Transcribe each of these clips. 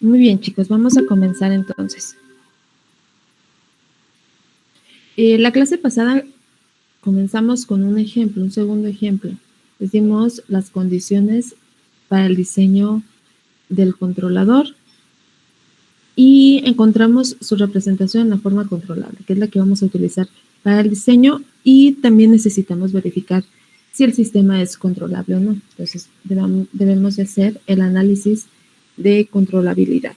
Muy bien, chicos, vamos a comenzar entonces. La clase pasada comenzamos con un ejemplo, un segundo ejemplo. Les dimos las condiciones para el diseño del controlador y encontramos su representación en la forma controlable, que es la que vamos a utilizar para el diseño, y también necesitamos verificar si el sistema es controlable o no. Entonces, debemos de hacer el análisis de controlabilidad.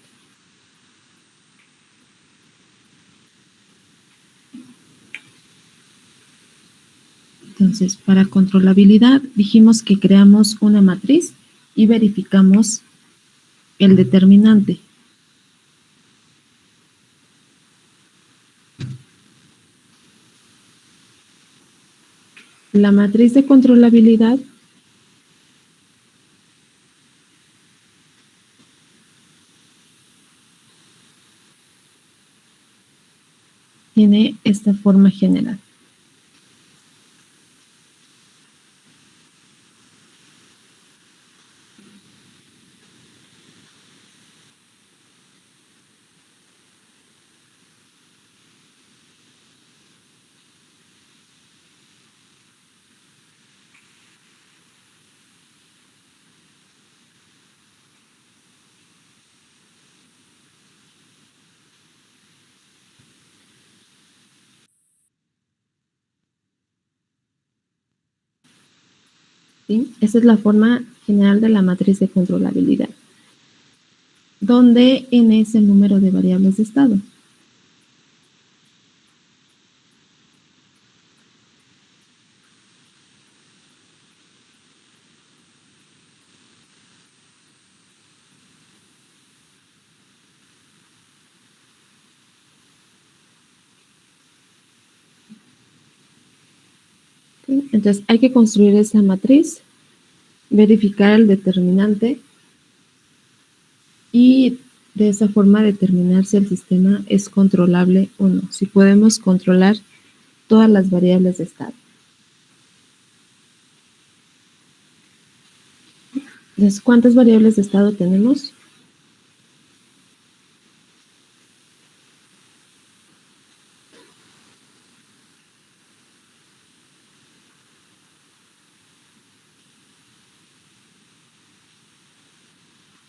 Entonces, para controlabilidad dijimos que creamos una matriz y verificamos el determinante. La matriz de controlabilidad tiene esta forma general. ¿Sí? Esa es la forma general de la matriz de controlabilidad, donde n es el número de variables de estado. ¿Sí? Entonces hay que construir esa matriz, verificar el determinante y de esa forma determinar si el sistema es controlable o no, si podemos controlar todas las variables de estado. Entonces, ¿cuántas variables de estado tenemos?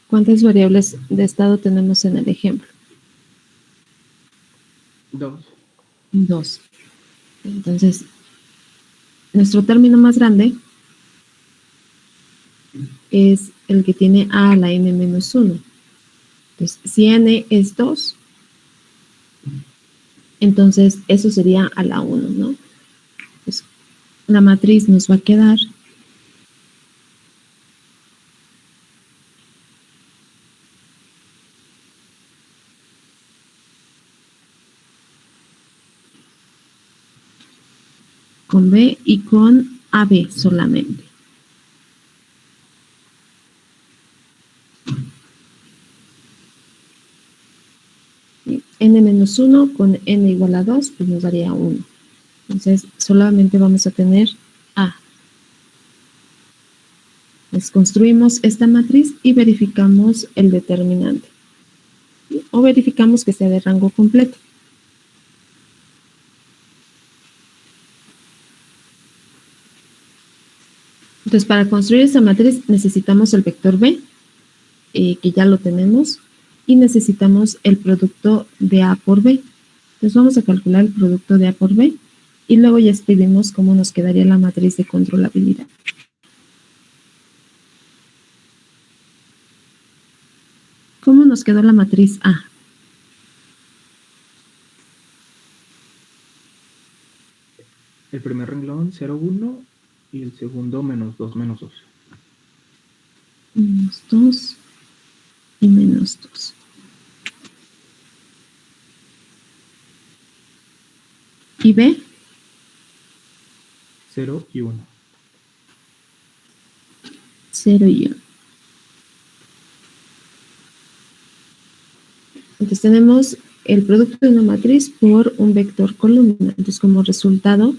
¿Cuántas variables de estado tenemos en el ejemplo? 2. 2. Entonces, nuestro término más grande es el que tiene a la n menos 1. Entonces, si n es 2, entonces eso sería a la 1, ¿no? Pues, la matriz nos va a quedar con B y con AB solamente. N menos 1 con n igual a 2, pues nos daría 1. Entonces, solamente vamos a tener A. Les construimos esta matriz y verificamos el determinante. O verificamos que sea de rango completo. Entonces, para construir esta matriz necesitamos el vector B, que ya lo tenemos, y necesitamos el producto de A por B. Entonces, vamos a calcular el producto de A por B y luego ya escribimos cómo nos quedaría la matriz de controlabilidad. ¿Cómo nos quedó la matriz A? El primer renglón 0, 1 y el segundo menos 2, menos 2. Menos 2 y menos 2. ¿Y B? 0 y 1. 0 y 1. Entonces tenemos el producto de una matriz por un vector columna. Entonces como resultado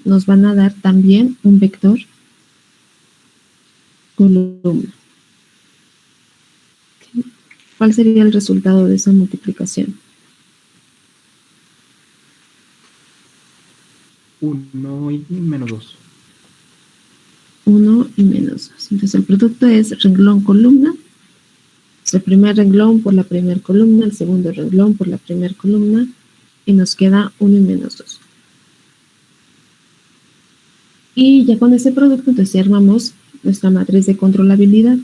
nos van a dar también un vector columna. ¿Cuál sería el resultado de esa multiplicación? 1 y menos 2. 1 y menos 2. Entonces el producto es renglón-columna. El primer renglón por la primera columna, el segundo renglón por la primera columna, y nos queda 1 y menos 2. Y ya con ese producto, entonces ya armamos nuestra matriz de controlabilidad.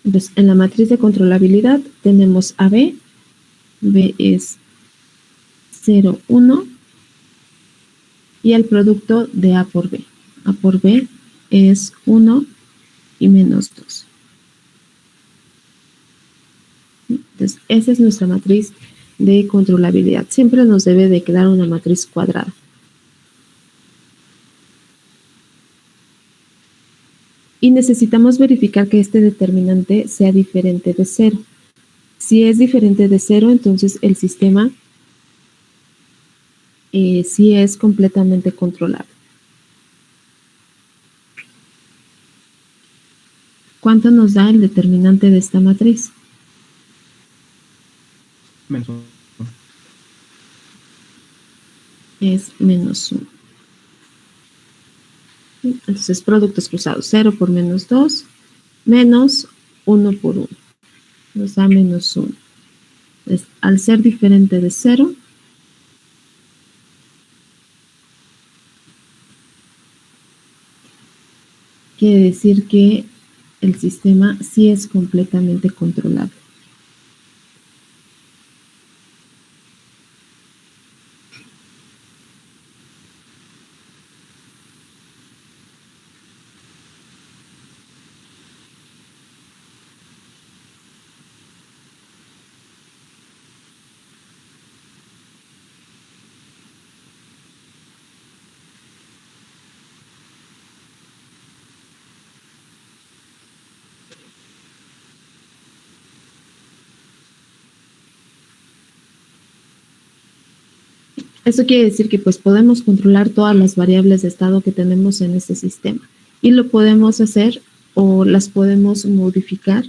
Entonces, en la matriz de controlabilidad tenemos a B. B es 0, 1. Y el producto de A por B. A por B es 1 y menos 2. Entonces, esa es nuestra matriz de controlabilidad. Siempre nos debe de quedar una matriz cuadrada. Y necesitamos verificar que este determinante sea diferente de 0. Si es diferente de 0, entonces el sistema sí es completamente controlable. ¿Cuánto nos da el determinante de esta matriz? Menos 1. Es menos 1. Entonces, productos cruzados. 0 por menos 2, menos 1 por 1. Nos da menos 1. Entonces, al ser diferente de 0, quiere decir que el sistema sí es completamente controlable. Eso quiere decir que pues podemos controlar todas las variables de estado que tenemos en este sistema y lo podemos hacer o las podemos modificar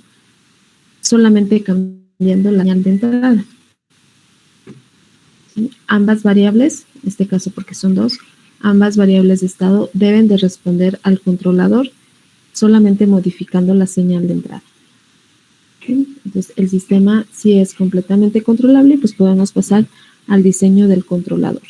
solamente cambiando la señal de entrada. ¿Sí? Ambas variables, en este caso porque son dos, ambas variables de estado deben de responder al controlador solamente modificando la señal de entrada. ¿Sí? Entonces el sistema sí es completamente controlable y pues podemos pasar al diseño del controlador.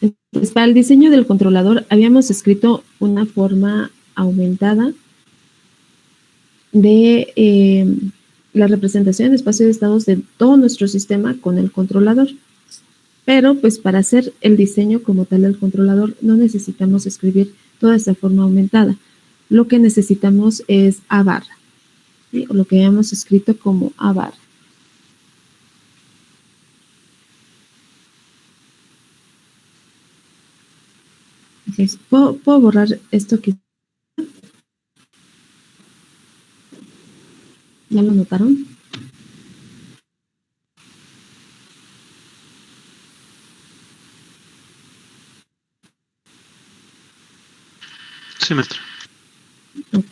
Entonces, para el diseño del controlador habíamos escrito una forma aumentada de la representación de espacio de estados de todo nuestro sistema con el controlador. Pero pues para hacer el diseño como tal del controlador no necesitamos escribir toda esta forma aumentada. Lo que necesitamos es A barra, ¿sí? O lo que habíamos escrito como A barra. Entonces, ¿puedo borrar esto que... ¿Ya lo notaron? Sí, maestra. Ok.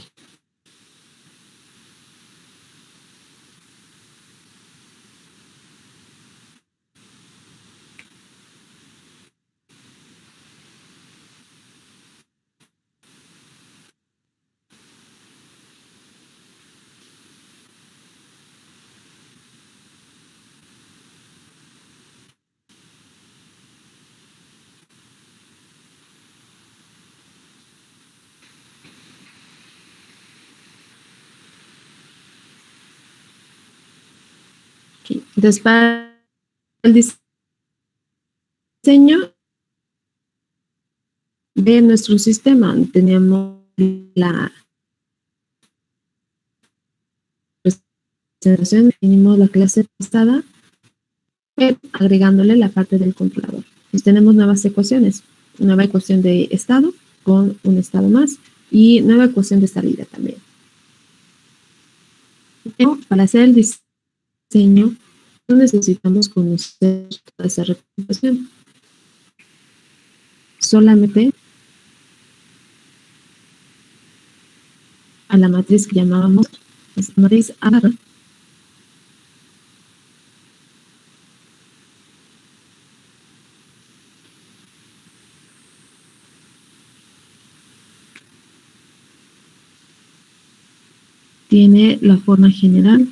Entonces, para el diseño de nuestro sistema, teníamos la presentación, definimos la clase pasada, agregándole la parte del controlador. Entonces, tenemos nuevas ecuaciones, una nueva ecuación de estado con un estado más, y nueva ecuación de salida también. Pero para hacer el diseño no necesitamos conocer toda esa representación. Solamente a la matriz que llamábamos matriz A barra tiene la forma general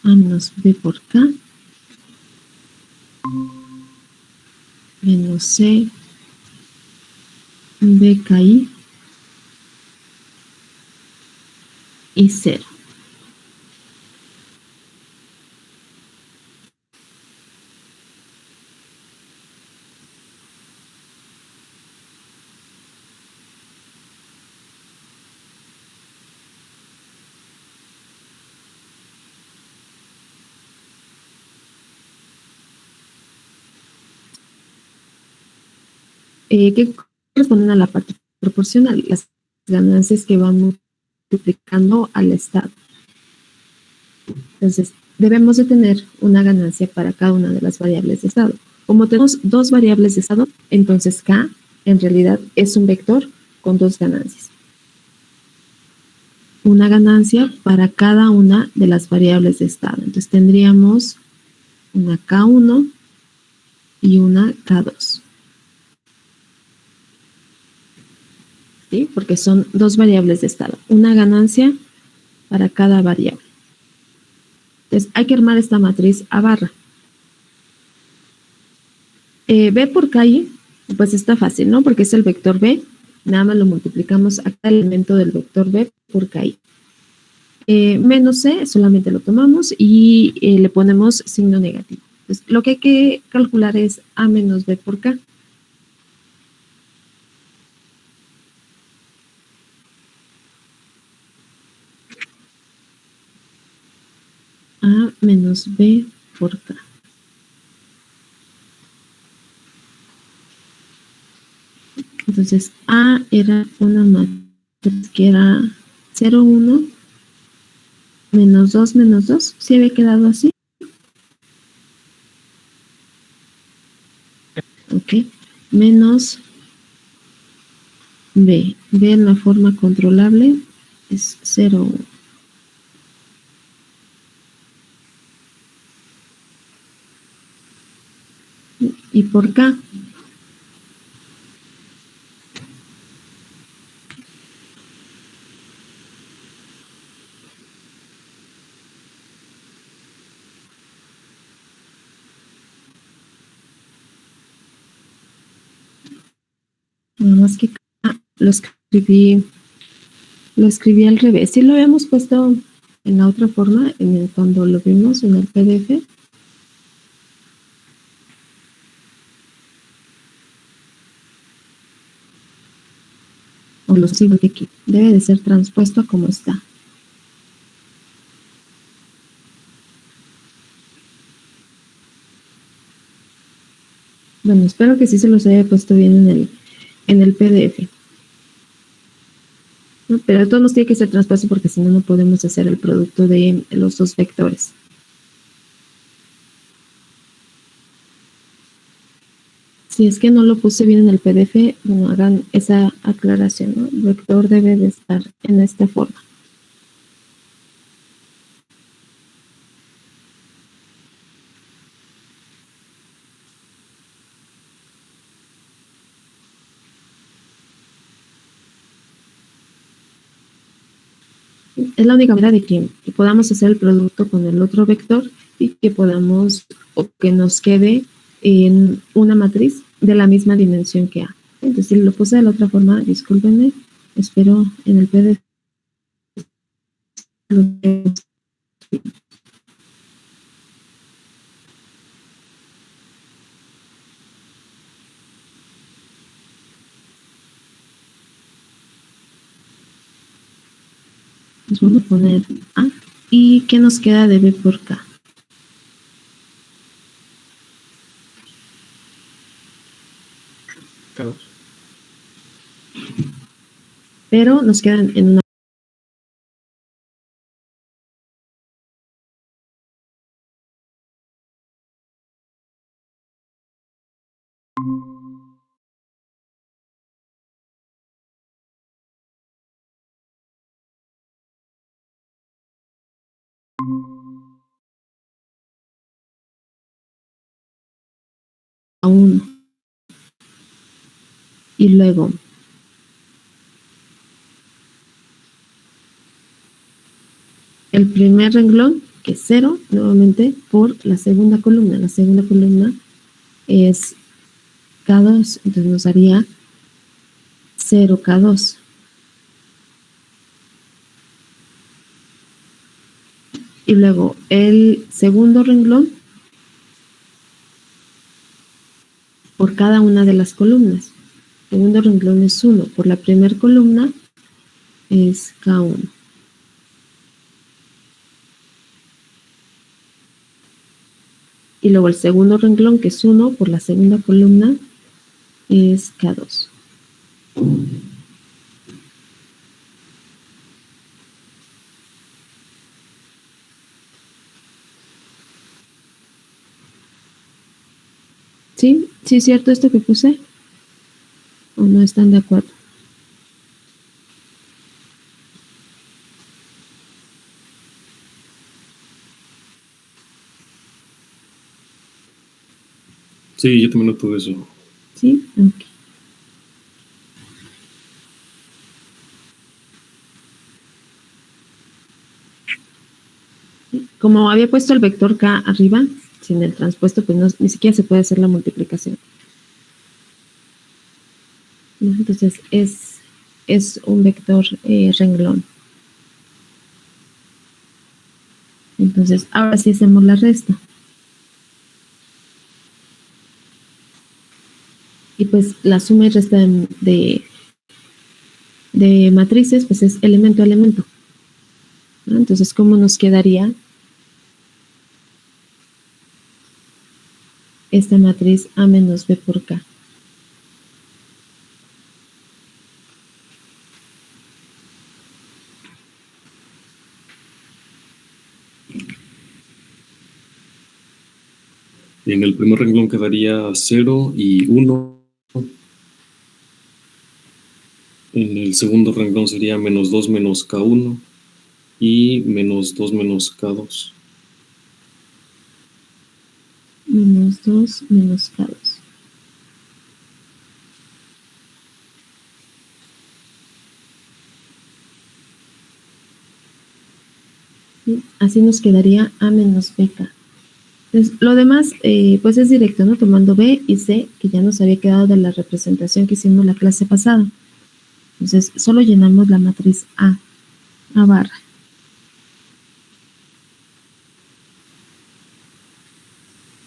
A menos B por K menos C BKI y 0. Que corresponden a la parte proporcional, las ganancias que van multiplicando al estado. Entonces, debemos de tener una ganancia para cada una de las variables de estado. Como tenemos dos variables de estado, entonces K en realidad es un vector con dos ganancias. Una ganancia para cada una de las variables de estado. Entonces tendríamos una K1 y una K2. ¿Sí? Porque son dos variables de estado. Una ganancia para cada variable. Entonces hay que armar esta matriz A barra. B por KI, pues está fácil, ¿no? Porque es el vector B. Nada más lo multiplicamos a cada elemento del vector B por KI. Menos C solamente lo tomamos y le ponemos signo negativo. Entonces, lo que hay que calcular es A menos B por K. A menos B por K. Entonces, A era una matriz que era 0, 1, menos 2, menos 2. ¿Sí había quedado así? Ok. Menos B. B en la forma controlable es 0, 1. Y por K. Nada más que K lo escribí al revés. Sí lo habíamos puesto en la otra forma, cuando lo vimos en el PDF. O lo sigo de aquí. Debe de ser transpuesto a como está. Bueno, espero que sí se los haya puesto bien en el PDF. ¿No? Pero de todos modos tiene que ser transpuesto porque si no, no podemos hacer el producto de los dos vectores. Si es que no lo puse bien en el PDF, bueno, hagan esa aclaración, ¿no? El vector debe de estar en esta forma. Es la única manera de que podamos hacer el producto con el otro vector y que podamos, o que nos quede en una matriz de la misma dimensión que A. Entonces, si lo puse de la otra forma, discúlpenme, espero en el PDF. Nos vamos a poner A. ¿Y qué nos queda de B por K? K2. Pero nos quedan en una. A 1. Y luego el primer renglón, que es 0, nuevamente por la segunda columna. La segunda columna es K2, entonces nos daría 0K2. Y luego el segundo renglón por cada una de las columnas. El segundo renglón es 1. Por la primera columna es K1. Y luego el segundo renglón, que es 1, por la segunda columna es K2. ¿Sí? ¿Sí es cierto esto que puse? ¿O no están de acuerdo? Sí, yo también noto eso. ¿Sí? Ok. Como había puesto el vector K arriba, sin el transpuesto, pues no, ni siquiera se puede hacer la multiplicación. ¿No? Entonces es un vector renglón. Entonces, ahora sí hacemos la resta. Y pues la suma y resta de matrices, pues es elemento a elemento, ¿no? Entonces, ¿cómo nos quedaría esta matriz A menos B por K? En el primer renglón quedaría 0 y 1. En el segundo renglón sería menos 2 menos K1 y menos 2 menos K2. Menos 2 menos K2. ¿Sí? Así nos quedaría A menos BK. Entonces, lo demás, pues es directo, ¿no? Tomando B y C, que ya nos había quedado de la representación que hicimos la clase pasada. Entonces, solo llenamos la matriz A barra.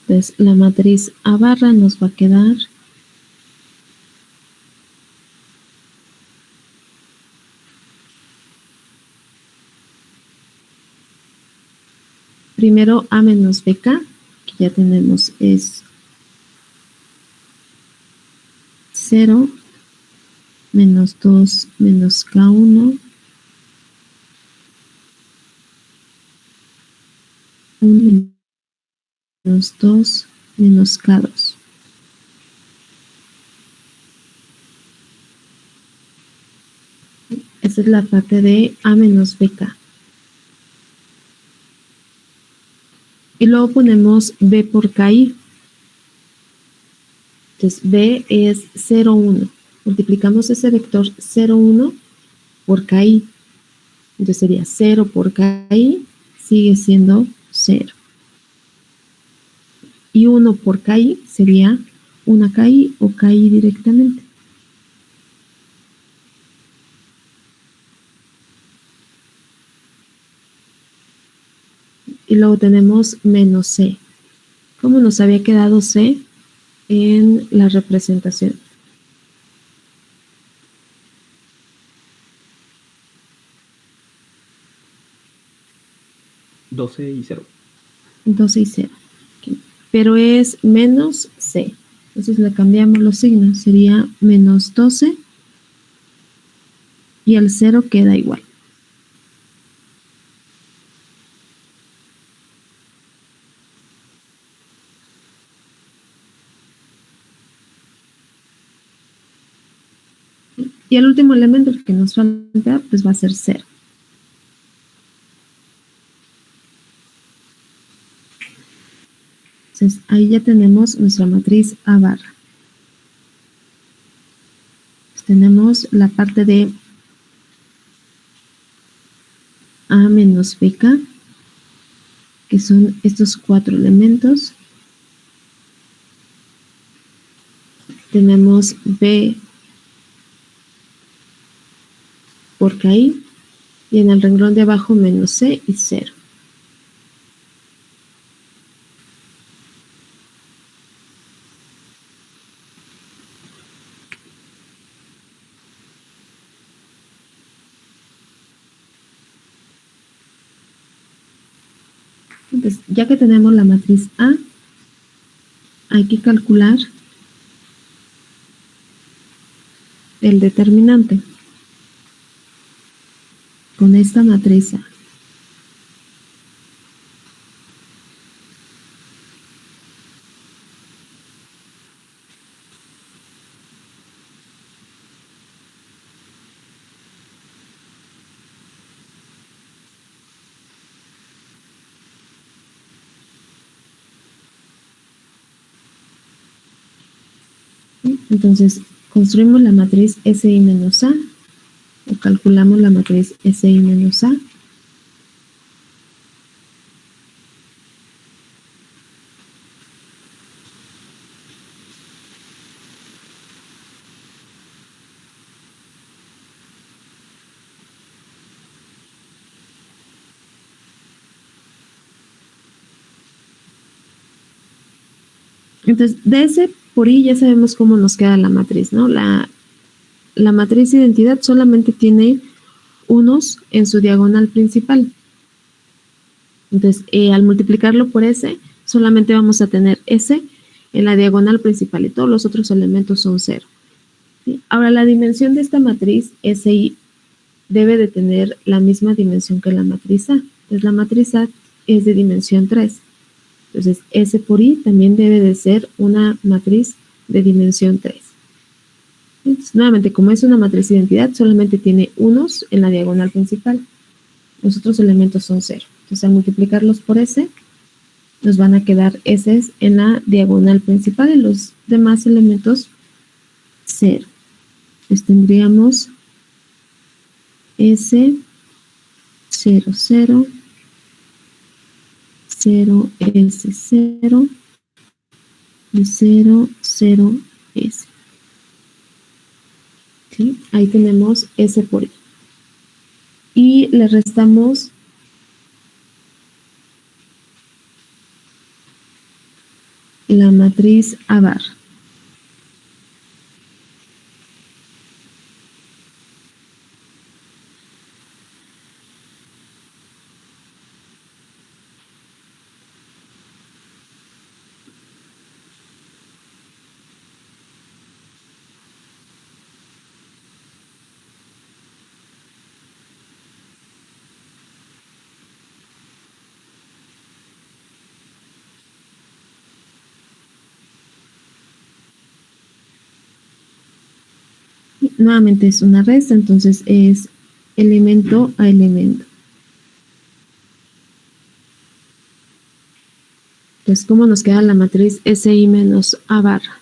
Entonces, la matriz A barra nos va a quedar primero A menos BK, que ya tenemos es 0 menos 2 menos K1 1 menos 2 menos K2. Esa es la parte de A menos BK. Y luego ponemos B por KI. Entonces, B es 0, 1. Multiplicamos ese vector 0, 1 por KI. Entonces sería 0 por KI, sigue siendo 0. Y 1 por KI sería una KI o KI directamente. Y luego tenemos menos C. ¿Cómo nos había quedado C en la representación? 12 y 0. 12 y 0. Okay. Pero es menos C. Entonces le cambiamos los signos, sería menos 12 y el 0 queda igual. Y el último elemento que nos falta, pues va a ser 0. Entonces, ahí ya tenemos nuestra matriz A barra. Pues tenemos la parte de A menos BK, que son estos 4 elementos. Tenemos B por KI, y en el renglón de abajo menos C y 0. Entonces, ya que tenemos la matriz A, hay que calcular el determinante con esta matriz A. Entonces, construimos la matriz SI menos A, o calculamos la matriz SI menos A. Entonces, de S por I ya sabemos cómo nos queda la matriz, ¿no? La matriz identidad solamente tiene unos en su diagonal principal. Entonces, al multiplicarlo por S, solamente vamos a tener S en la diagonal principal y todos los otros elementos son 0. ¿Sí? Ahora, la dimensión de esta matriz SI debe de tener la misma dimensión que la matriz A. Entonces, la matriz A es de dimensión 3. Entonces, S por I también debe de ser una matriz de dimensión 3. Entonces, nuevamente, como es una matriz de identidad, solamente tiene unos en la diagonal principal. Los otros elementos son 0. Entonces, al multiplicarlos por S, nos van a quedar S en la diagonal principal y los demás elementos 0. Entonces, tendríamos S, 0, 0, 0, S, 0 y 0, 0, S. ¿Sí? Ahí tenemos S por I. Y le restamos la matriz A barra. Nuevamente es una resta, entonces es elemento a elemento. Entonces, ¿cómo nos queda la matriz SI menos A barra?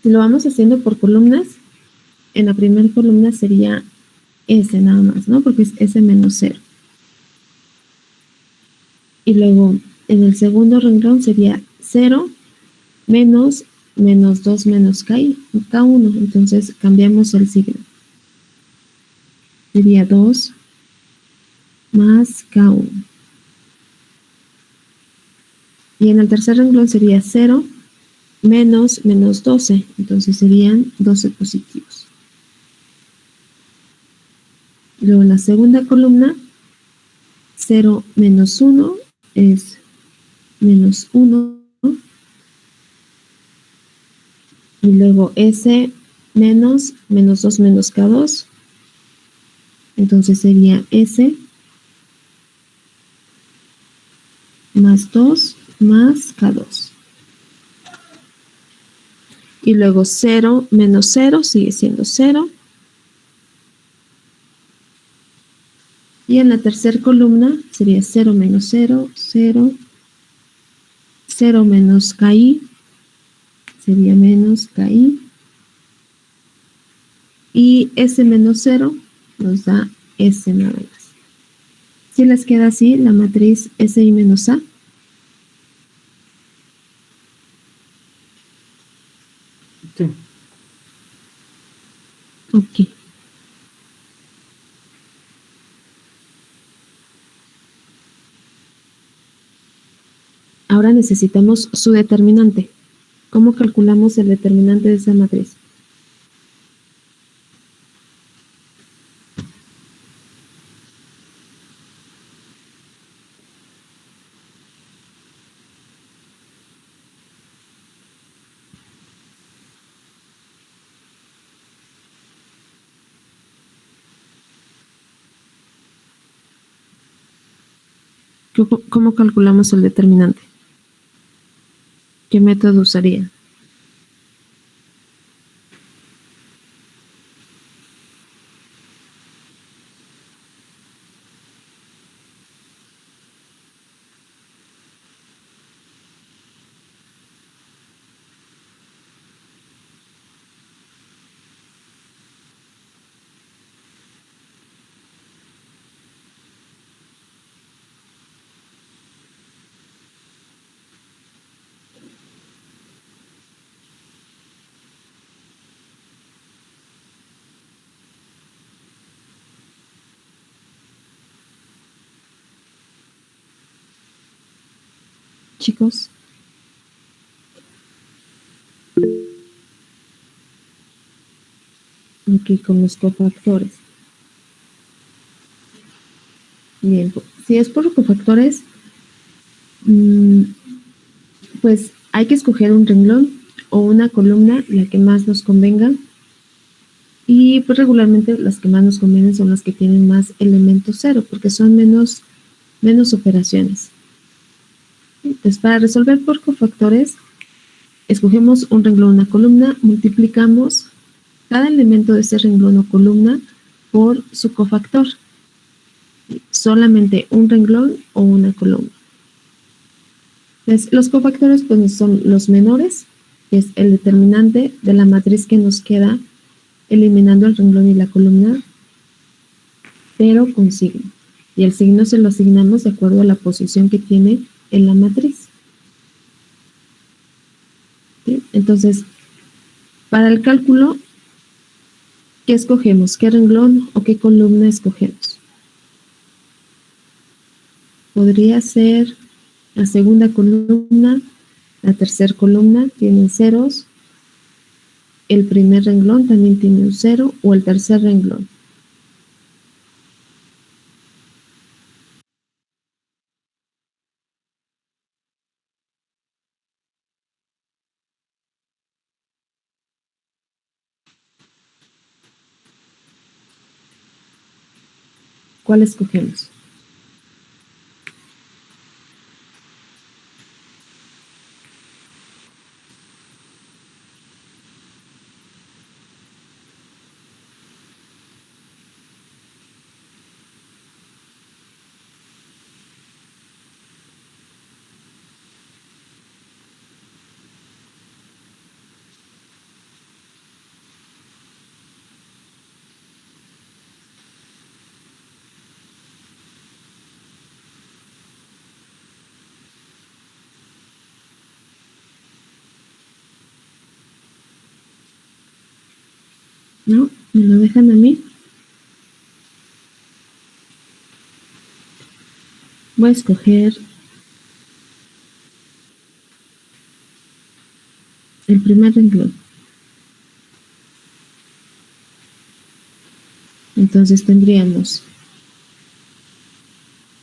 Si lo vamos haciendo por columnas, en la primera columna sería S nada más, ¿no? Porque es S menos 0. Y luego en el segundo renglón sería 0 menos menos 2 menos K1. Entonces cambiamos el signo. Sería 2 más K1. Y en el tercer renglón sería 0 menos menos 12. Entonces serían 12 positivos. Luego en la segunda columna, 0 menos 1 es menos 1. Y luego S menos menos 2 menos K2. Entonces sería S más 2 más K2. Y luego 0 menos 0 sigue siendo 0. Y en la tercera columna sería 0 menos 0, 0. 0 menos KI sería menos KI. Y S menos 0 nos da S nada más. Si les queda así la matriz SI menos A. Sí. Ok. Ahora necesitamos su determinante. ¿Cómo calculamos el determinante de esa matriz? ¿Cómo calculamos el determinante? ¿Qué método usaría? Chicos. Aquí con los cofactores. Bien, si es por cofactores, pues hay que escoger un renglón o una columna, la que más nos convenga. Y pues regularmente las que más nos convienen son las que tienen más elementos cero, porque son menos operaciones. Entonces, para resolver por cofactores, escogemos un renglón o una columna, multiplicamos cada elemento de ese renglón o columna por su cofactor. Solamente un renglón o una columna. Entonces, los cofactores pues, son los menores, que es el determinante de la matriz que nos queda eliminando el renglón y la columna, pero con signo. Y el signo se lo asignamos de acuerdo a la posición que tiene en la matriz. ¿Sí? Entonces, para el cálculo, ¿qué escogemos? ¿Qué renglón o qué columna escogemos? Podría ser la segunda columna, la tercera columna, tienen ceros. El primer renglón también tiene un cero o el tercer renglón. ¿Cuál escogemos? ¿No? ¿Me lo dejan a mí? Voy a escoger el primer renglón. Entonces tendríamos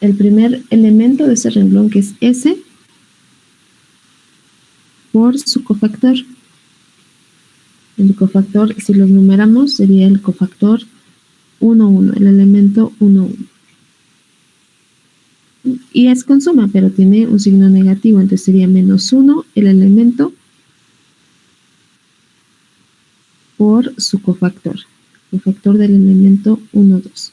el primer elemento de ese renglón, que es S, por su cofactor. El cofactor, si los numeramos, sería el cofactor 1, 1, el elemento 1, 1. Y es con suma, pero tiene un signo negativo, entonces sería menos 1 el elemento por su cofactor del elemento 1, 2.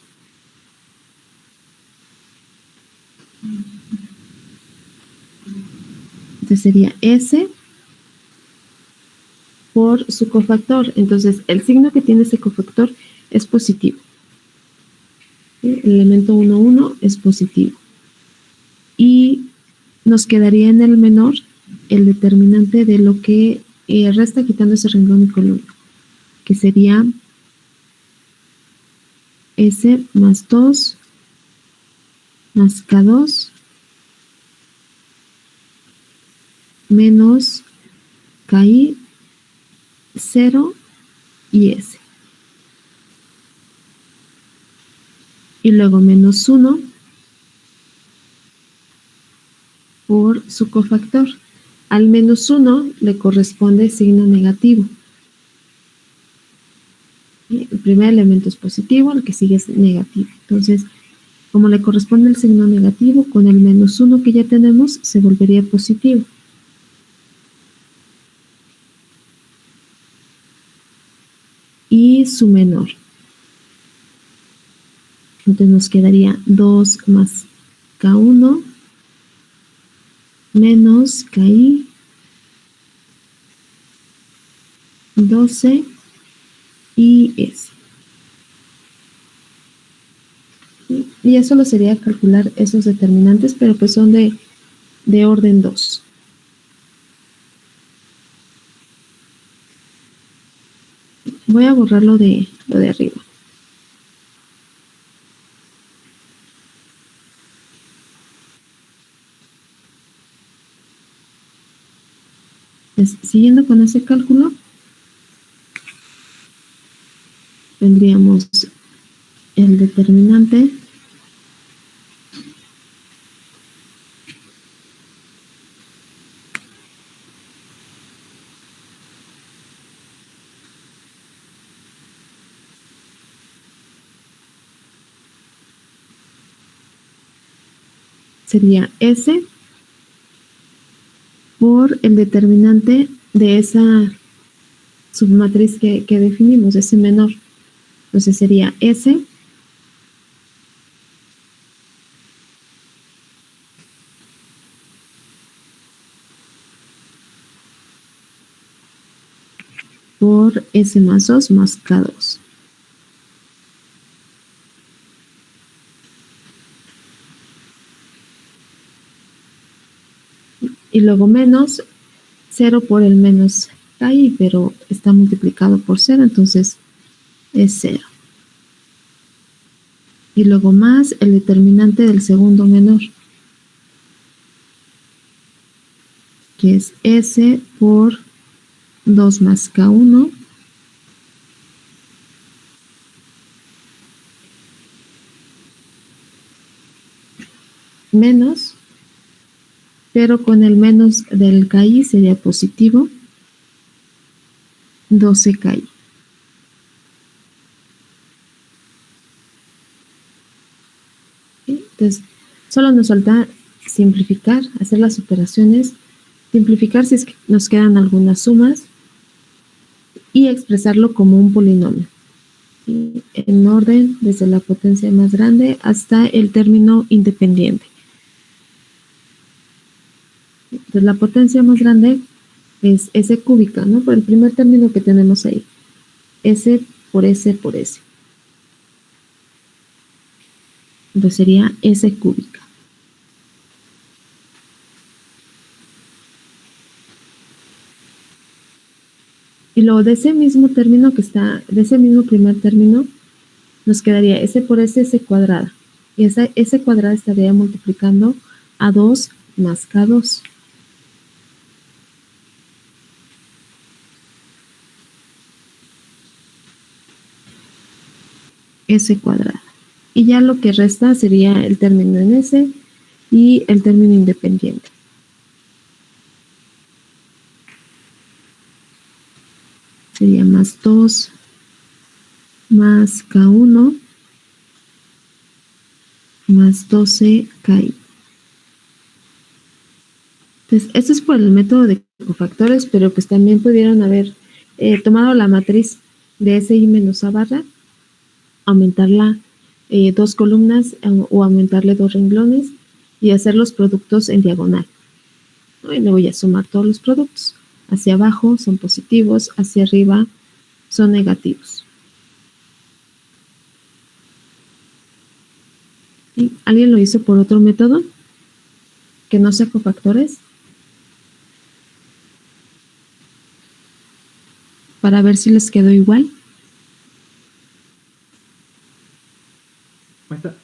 Entonces sería S por su cofactor. Entonces el signo que tiene ese cofactor es positivo. ¿Sí? El elemento 1, 1 es positivo. Y nos quedaría en el menor el determinante de lo que resta quitando ese renglón y columna, que sería S más 2 más K2 menos KI 0 y S. Y luego menos 1 por su cofactor. Al menos 1 le corresponde signo negativo. El primer elemento es positivo, el que sigue es negativo. Entonces, como le corresponde el signo negativo, con el menos 1 que ya tenemos, se volvería positivo. Y su menor. Entonces nos quedaría 2 más K1 menos KI 12 y S. Y ya solo sería calcular esos determinantes, pero pues son de orden 2. Voy a borrar lo de arriba. Pues, siguiendo con ese cálculo, tendríamos el determinante sería S por el determinante de esa submatriz que definimos, ese menor. Entonces sería S por S más 2 más K2. Y luego menos 0 por el menos KI, pero está multiplicado por 0, entonces es 0. Y luego más el determinante del segundo menor, que es S por 2 más K1 menos, pero con el menos del KI sería positivo, 12 KI. Entonces, solo nos falta simplificar, hacer las operaciones, simplificar si es que nos quedan algunas sumas y expresarlo como un polinomio, ¿sí? En orden desde la potencia más grande hasta el término independiente. Entonces, la potencia más grande es S cúbica, ¿no? Por el primer término que tenemos ahí. S por S por S. Entonces sería S cúbica. Y luego de ese mismo término que está, de ese mismo primer término, nos quedaría S por S cuadrada. Y esa S cuadrada estaría multiplicando a 2 más K2. S cuadrada. Y ya lo que resta sería el término en S y el término independiente. Sería más 2 más K1 más 12 KI. Entonces, esto es por el método de cofactores, pero pues también pudieron haber tomado la matriz de SI menos A barra, aumentarla 2 columnas o aumentarle 2 renglones y hacer los productos en diagonal, ¿no? Y luego ya sumar todos los productos. Hacia abajo son positivos, hacia arriba son negativos. ¿Sí? ¿Alguien lo hizo por otro método que no sea cofactores? Para ver si les quedó igual. Maestra,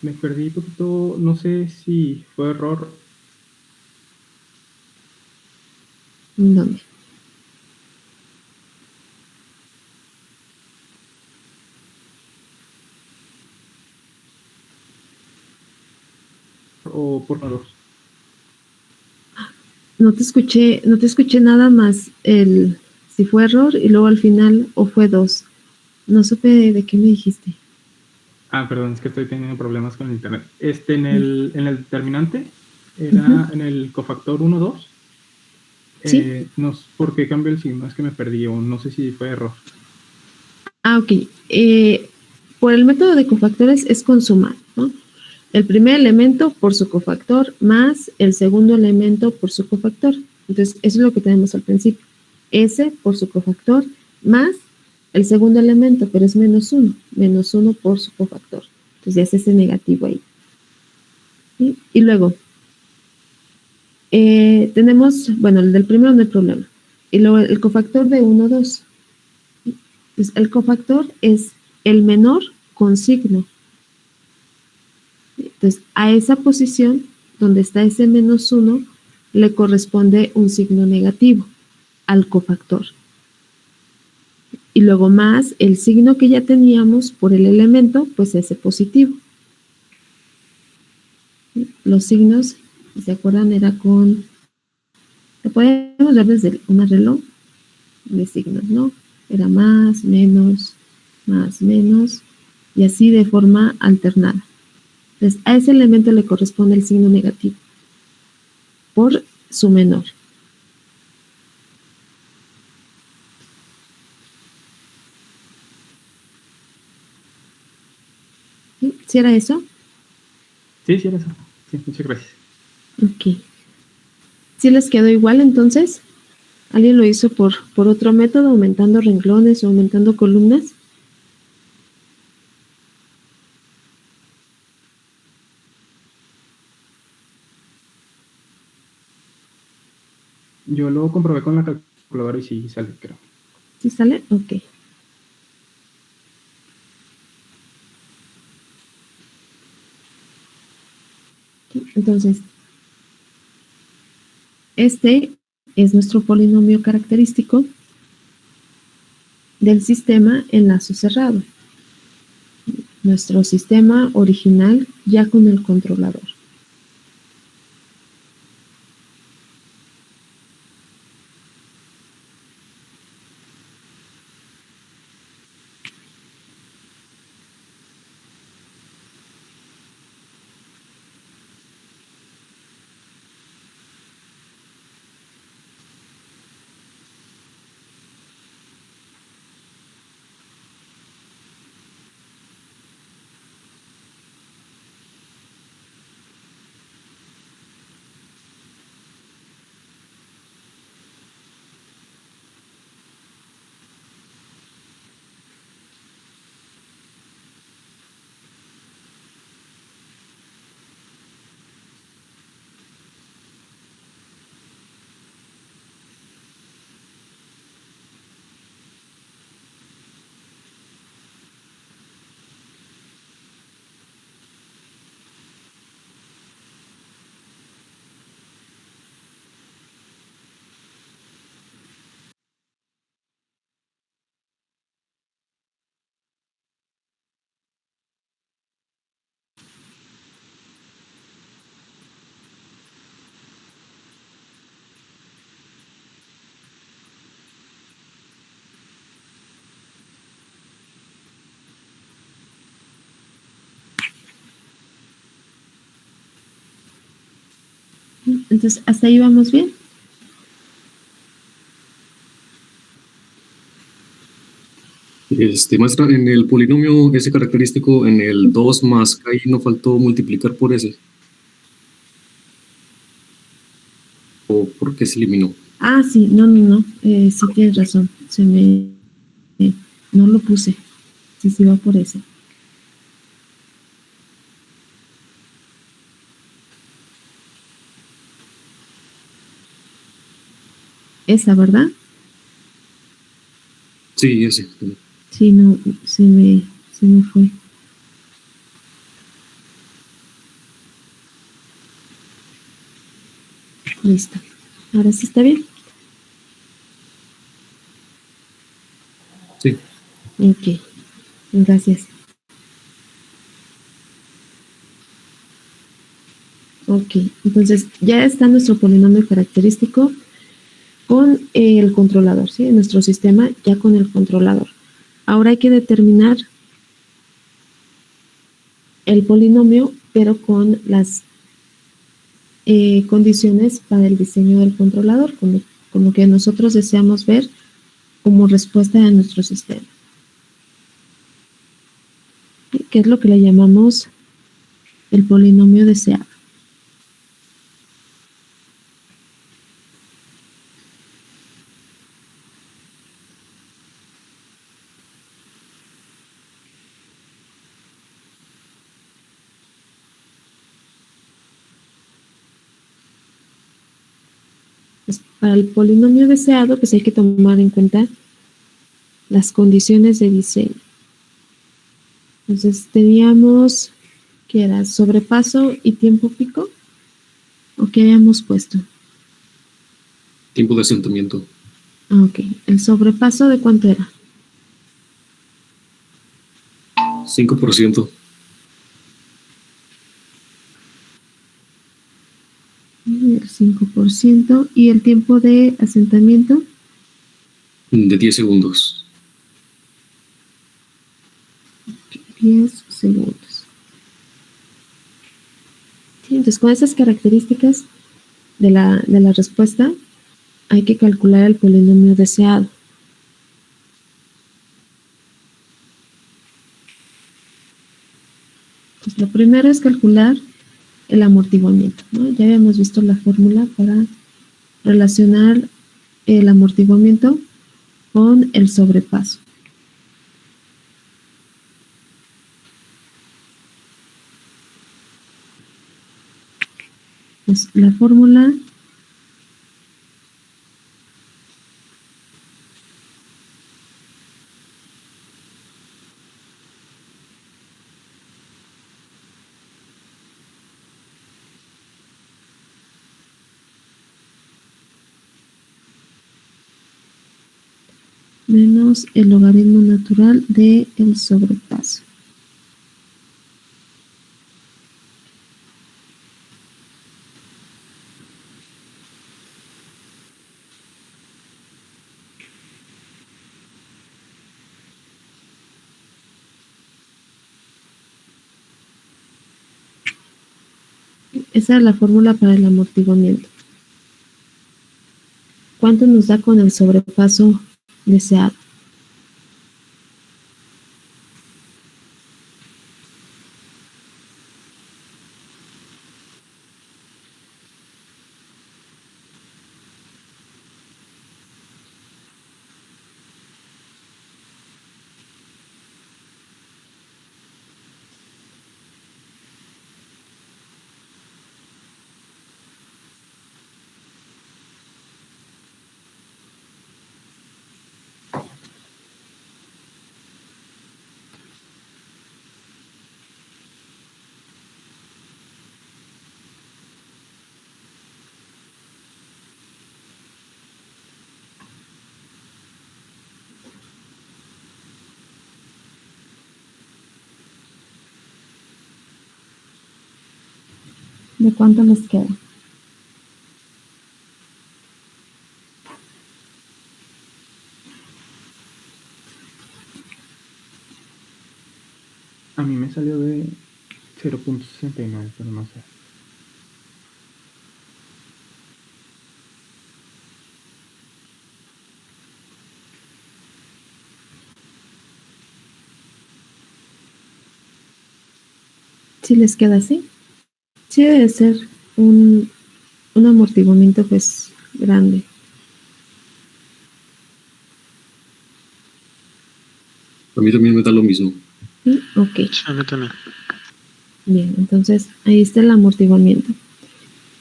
me perdí un poquito, no sé si fue error ¿Dónde? o por favor. No te escuché nada más el si fue error y luego al final o fue 2. No supe de qué me dijiste. Ah, perdón, es que estoy teniendo problemas con el internet. En el determinante, era en el cofactor 1, 2. ¿Sí? No sé por qué cambió el signo, es que me perdí o no sé si fue error. Ah, ok. Por el método de cofactores es con sumar, ¿no? El primer elemento por su cofactor más el segundo elemento por su cofactor. Entonces, eso es lo que tenemos al principio. S por su cofactor más el segundo elemento, pero es menos 1. Menos 1 por su cofactor. Entonces, ya es ese negativo ahí. ¿Sí? Y luego, tenemos, bueno, el del primero no hay problema. Y luego el cofactor de 1, 2. Entonces, el cofactor es el menor con signo. Entonces, a esa posición donde está ese menos 1 le corresponde un signo negativo al cofactor. Y luego más el signo que ya teníamos por el elemento, pues ese positivo. Los signos, si se acuerdan, era con... Lo podemos ver desde un arreglo de signos, ¿no? Era más, menos, y así de forma alternada. Entonces, a ese elemento le corresponde el signo negativo por su menor. ¿Sí era eso? Sí, sí, era eso. Sí, muchas gracias. Ok. ¿Sí les quedó igual entonces? ¿Alguien lo hizo por otro método, aumentando renglones o aumentando columnas? Yo lo comprobé con la calculadora y sí sale, creo. ¿Sí sale? Ok. Entonces, este es nuestro polinomio característico del sistema en lazo cerrado. Nuestro sistema original ya con el controlador. Entonces, hasta ahí vamos bien. Maestra, en el polinomio ese característico, en el 2 más ahí no faltó multiplicar por ese. ¿O por qué se eliminó? Ah, sí, no. Sí tienes razón. No lo puse. Sí, va por ese. Esa, ¿verdad? Sí, ese. Sí, no, se me fue. Listo. Ahora sí está bien. Sí. Ok. Gracias. Ok. Entonces, ya está nuestro polinomio característico con el controlador, ¿sí? En nuestro sistema ya con el controlador. Ahora hay que determinar el polinomio, pero con las condiciones para el diseño del controlador, con lo que nosotros deseamos ver como respuesta de nuestro sistema. ¿Sí? ¿Qué es lo que le llamamos el polinomio deseado? Pues para el polinomio deseado, pues hay que tomar en cuenta las condiciones de diseño. Entonces teníamos que era sobrepaso y tiempo pico, ¿o qué habíamos puesto? Tiempo de asentamiento. Ah, ok. ¿El sobrepaso de cuánto era? 5%. El 5%. ¿Y el tiempo de asentamiento? De 10 segundos. 10 segundos. Sí, entonces, con esas características de la respuesta, hay que calcular el polinomio deseado. Pues lo primero es calcular el amortiguamiento, ¿no? Ya habíamos visto la fórmula para relacionar el amortiguamiento con el sobrepaso. Pues la fórmula menos el logaritmo natural de el sobrepaso. Esa es la fórmula para el amortiguamiento. ¿Cuánto nos da con el sobrepaso deseado? ¿De cuánto les queda? A mí me salió de 0.69, pero no sé. ¿Sí les queda así? Sí debe ser un amortiguamiento pues grande. A mí también me da lo mismo. ¿Sí? Ok. Sí, a mí también. Bien, entonces ahí está el amortiguamiento.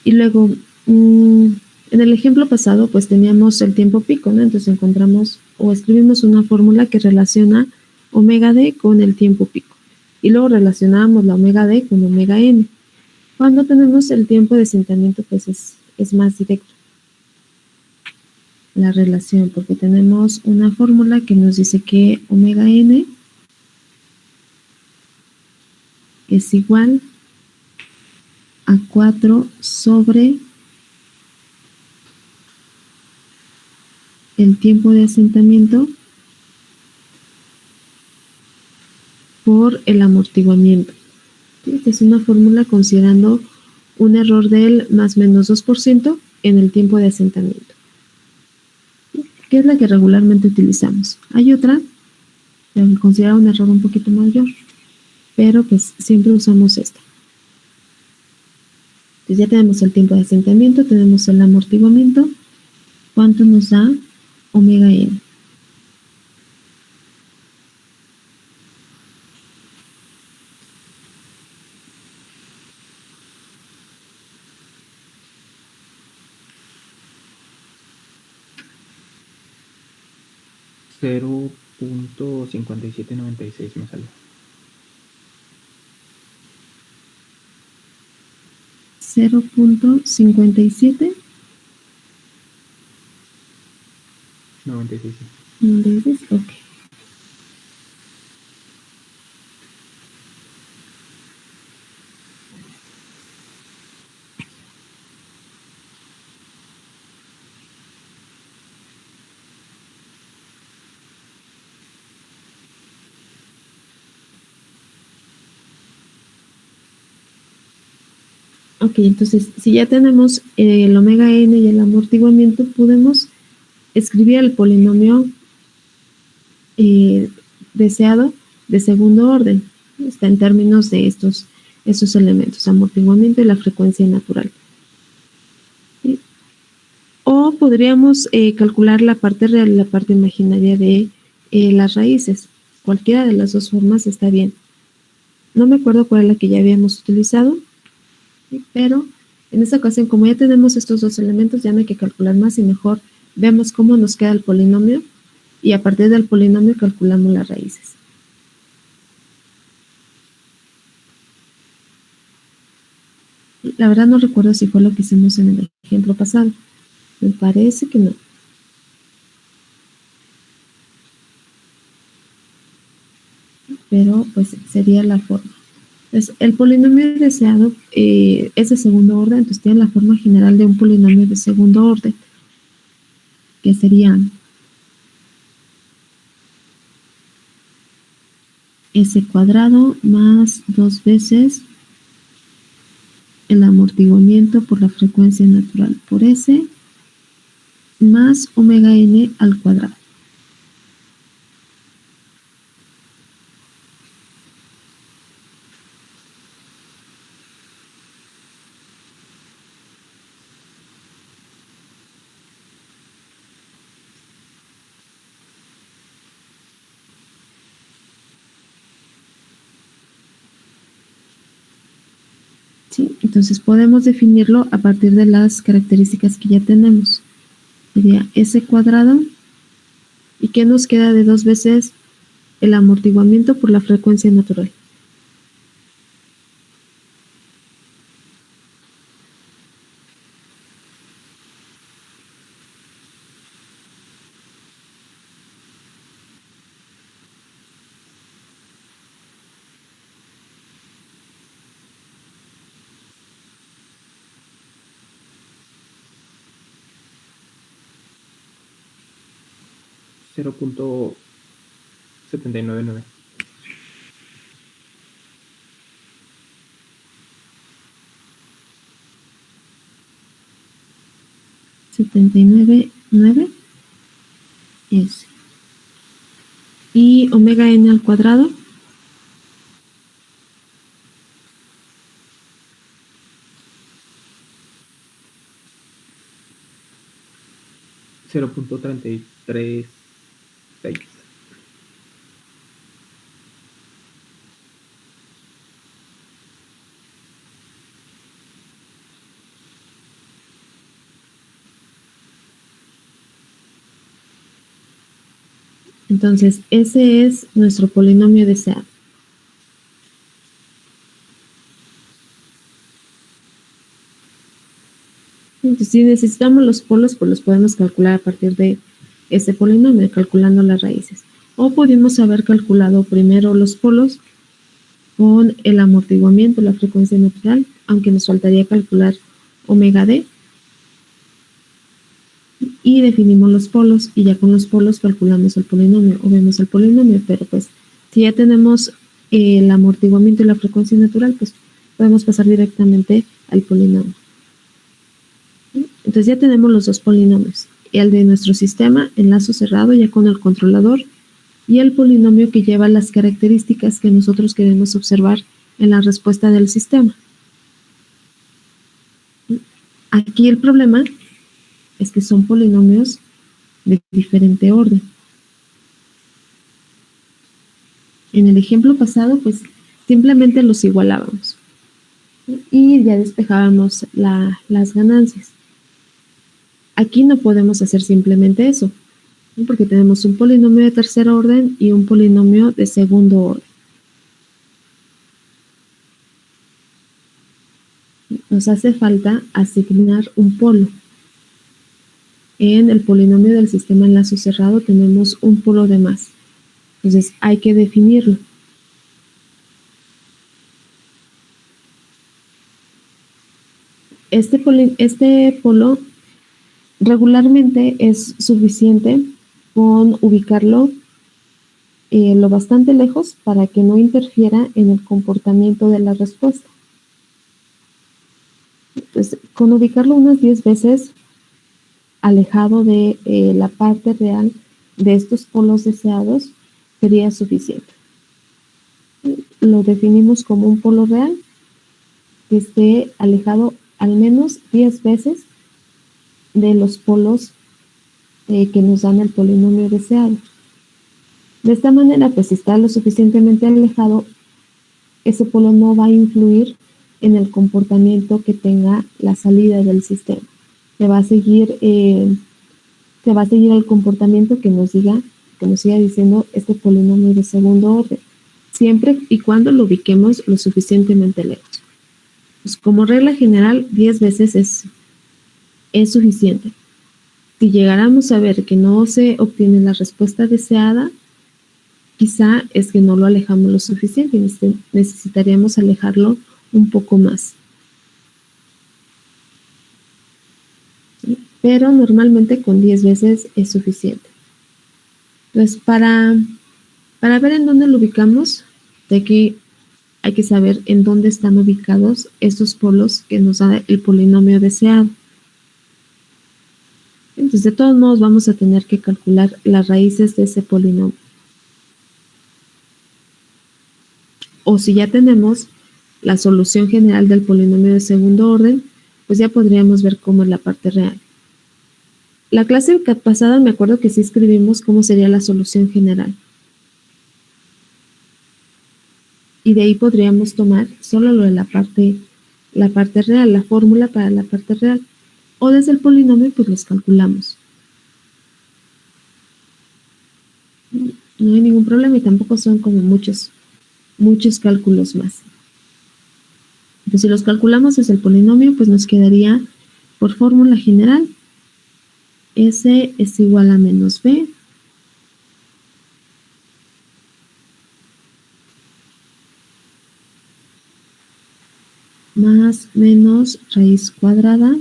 Y luego, en el ejemplo pasado, pues teníamos el tiempo pico, ¿no? Entonces encontramos o escribimos una fórmula que relaciona omega d con el tiempo pico. Y luego relacionábamos la omega d con omega n. Cuando tenemos el tiempo de asentamiento, pues es más directo la relación, porque tenemos una fórmula que nos dice que omega n es igual a 4 sobre el tiempo de asentamiento por el amortiguamiento. ¿Sí? Esta es una fórmula considerando un error del más menos 2% en el tiempo de asentamiento, ¿sí? Que es la que regularmente utilizamos. Hay otra que considera un error un poquito mayor, pero pues siempre usamos esta. Entonces ya tenemos el tiempo de asentamiento, tenemos el amortiguamiento. ¿Cuánto nos da omega n? $0.5796 me salió. 0.57. 96. Ok. Ok, entonces, si ya tenemos el omega n y el amortiguamiento, podemos escribir el polinomio deseado de segundo orden. Está en términos de estos elementos, amortiguamiento y la frecuencia natural. ¿Sí? O podríamos calcular la parte real y la parte imaginaria de las raíces. Cualquiera de las dos formas está bien. No me acuerdo cuál es la que ya habíamos utilizado, ¿sí? Pero en esta ocasión, como ya tenemos estos dos elementos, ya no hay que calcular más y mejor vemos cómo nos queda el polinomio y a partir del polinomio calculamos las raíces. La verdad no recuerdo si fue lo que hicimos en el ejemplo pasado. Me parece que no. Pero pues sería la forma. Entonces, el polinomio deseado es de segundo orden, entonces tiene la forma general de un polinomio de segundo orden, que sería s cuadrado más 2 veces el amortiguamiento por la frecuencia natural por s más omega n al cuadrado. ¿Sí? Entonces podemos definirlo a partir de las características que ya tenemos. Sería s cuadrado. ¿Y qué nos queda de 2 veces el amortiguamiento por la frecuencia natural? $0.799. 79,9 S. Y omega n al cuadrado. 0.336. Entonces, ese es nuestro polinomio deseado. Entonces, si necesitamos los polos, pues los podemos calcular a partir de ese polinomio, calculando las raíces. O pudimos haber calculado primero los polos con el amortiguamiento, la frecuencia natural, aunque nos faltaría calcular omega d. Y definimos los polos, y ya con los polos calculamos el polinomio, o vemos el polinomio, pero pues si ya tenemos el amortiguamiento y la frecuencia natural, pues podemos pasar directamente al polinomio. Entonces ya tenemos los dos polinomios, el de nuestro sistema en lazo cerrado ya con el controlador, y el polinomio que lleva las características que nosotros queremos observar en la respuesta del sistema. Aquí el problema es que son polinomios de diferente orden. En el ejemplo pasado, pues simplemente los igualábamos y ya despejábamos las ganancias. Aquí no podemos hacer simplemente eso, ¿no? Porque tenemos un polinomio de tercer orden y un polinomio de segundo orden. Nos hace falta asignar un polo. En el polinomio del sistema en lazo cerrado tenemos un polo de más. Entonces hay que definirlo. Este polo regularmente es suficiente con ubicarlo lo bastante lejos para que no interfiera en el comportamiento de la respuesta. Entonces, con ubicarlo unas 10 veces alejado de la parte real de estos polos deseados sería suficiente. Lo definimos como un polo real que esté alejado al menos 10 veces de los polos que nos dan el polinomio deseado. De esta manera, pues si está lo suficientemente alejado, ese polo no va a influir en el comportamiento que tenga la salida del sistema. Se va a seguir el comportamiento que nos siga diciendo este polinomio de segundo orden, siempre y cuando lo ubiquemos lo suficientemente lejos. Pues como regla general, 10 veces es suficiente. Si llegáramos a ver que no se obtiene la respuesta deseada, quizá es que no lo alejamos lo suficiente y necesitaríamos alejarlo un poco más. Pero normalmente con 10 veces es suficiente. Entonces, para ver en dónde lo ubicamos, hay que saber en dónde están ubicados estos polos que nos da el polinomio deseado. Entonces, de todos modos, vamos a tener que calcular las raíces de ese polinomio. O si ya tenemos la solución general del polinomio de segundo orden, pues ya podríamos ver cómo es la parte real. La clase pasada me acuerdo que sí escribimos cómo sería la solución general. Y de ahí podríamos tomar solo lo de la parte real, la fórmula para la parte real. O desde el polinomio, pues los calculamos. No hay ningún problema y tampoco son como muchos cálculos más. Entonces, si los calculamos desde el polinomio, pues nos quedaría por fórmula general S es igual a menos B más menos raíz cuadrada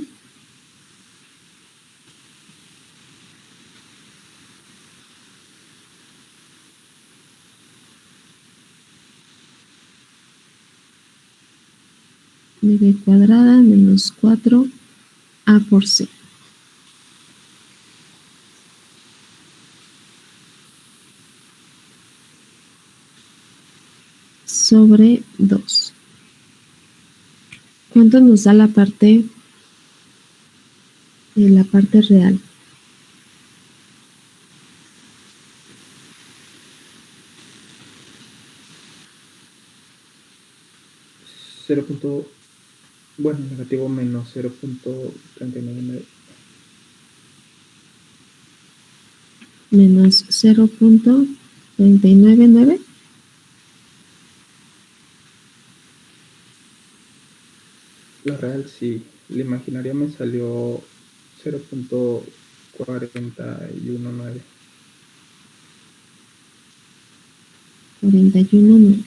de B cuadrada menos 4A por C. Sobre 2. ¿Cuánto nos da la parte real? negativo menos 0.399. Menos 0.399. La real sí. La imaginaria me salió 0.419. 41.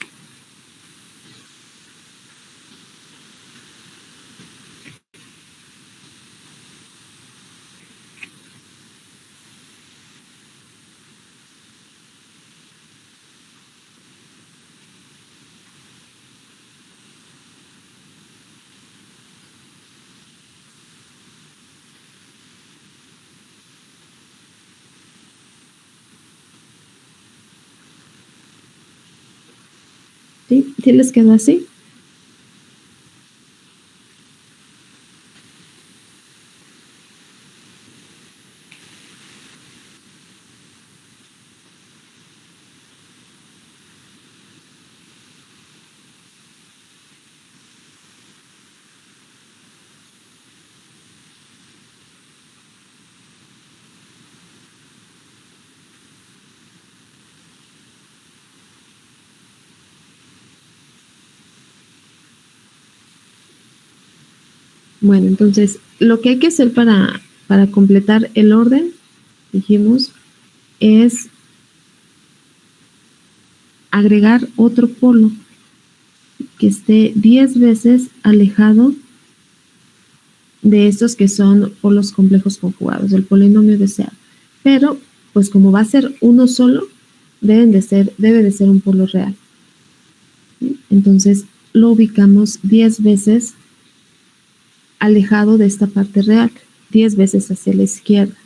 ¿Sí? ¿Sí les quedó así? Bueno, entonces, lo que hay que hacer para completar el orden, dijimos, es agregar otro polo que esté 10 veces alejado de estos que son polos complejos conjugados, del polinomio deseado. Pero, pues como va a ser uno solo, debe de ser un polo real. ¿Sí? Entonces, lo ubicamos 10 veces alejado de esta parte real, 10 veces hacia la izquierda.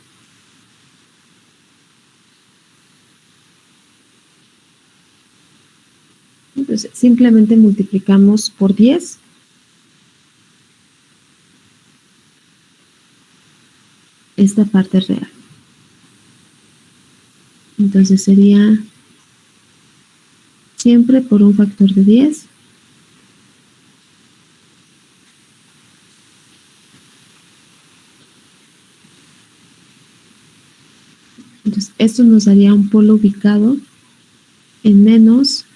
Entonces, simplemente multiplicamos por 10 esta parte real. Entonces sería siempre por un factor de 10. Entonces, esto nos daría un polo ubicado en menos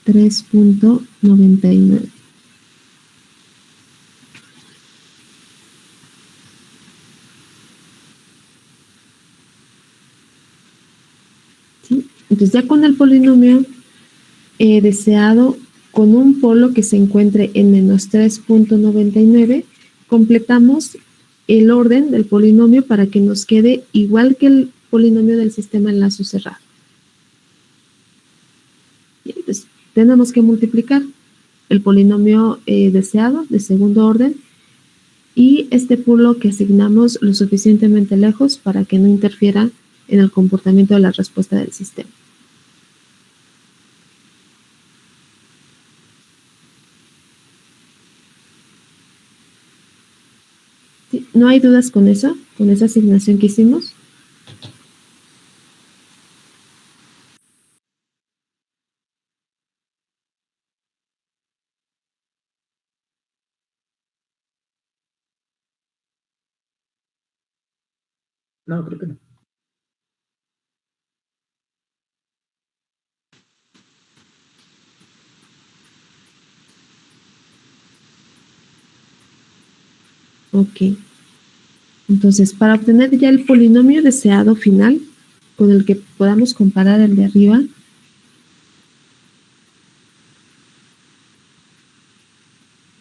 3.99. ¿Sí? Entonces, ya con el polinomio deseado, con un polo que se encuentre en menos 3.99, completamos el orden del polinomio para que nos quede igual que el polinomio del sistema en lazo cerrado. Entonces, tenemos que multiplicar el polinomio deseado de segundo orden y este polo que asignamos lo suficientemente lejos para que no interfiera en el comportamiento de la respuesta del sistema. ¿Sí? ¿No hay dudas con eso? ¿Con esa asignación que hicimos? No, creo que no. Ok. Entonces, para obtener ya el polinomio deseado final, con el que podamos comparar el de arriba,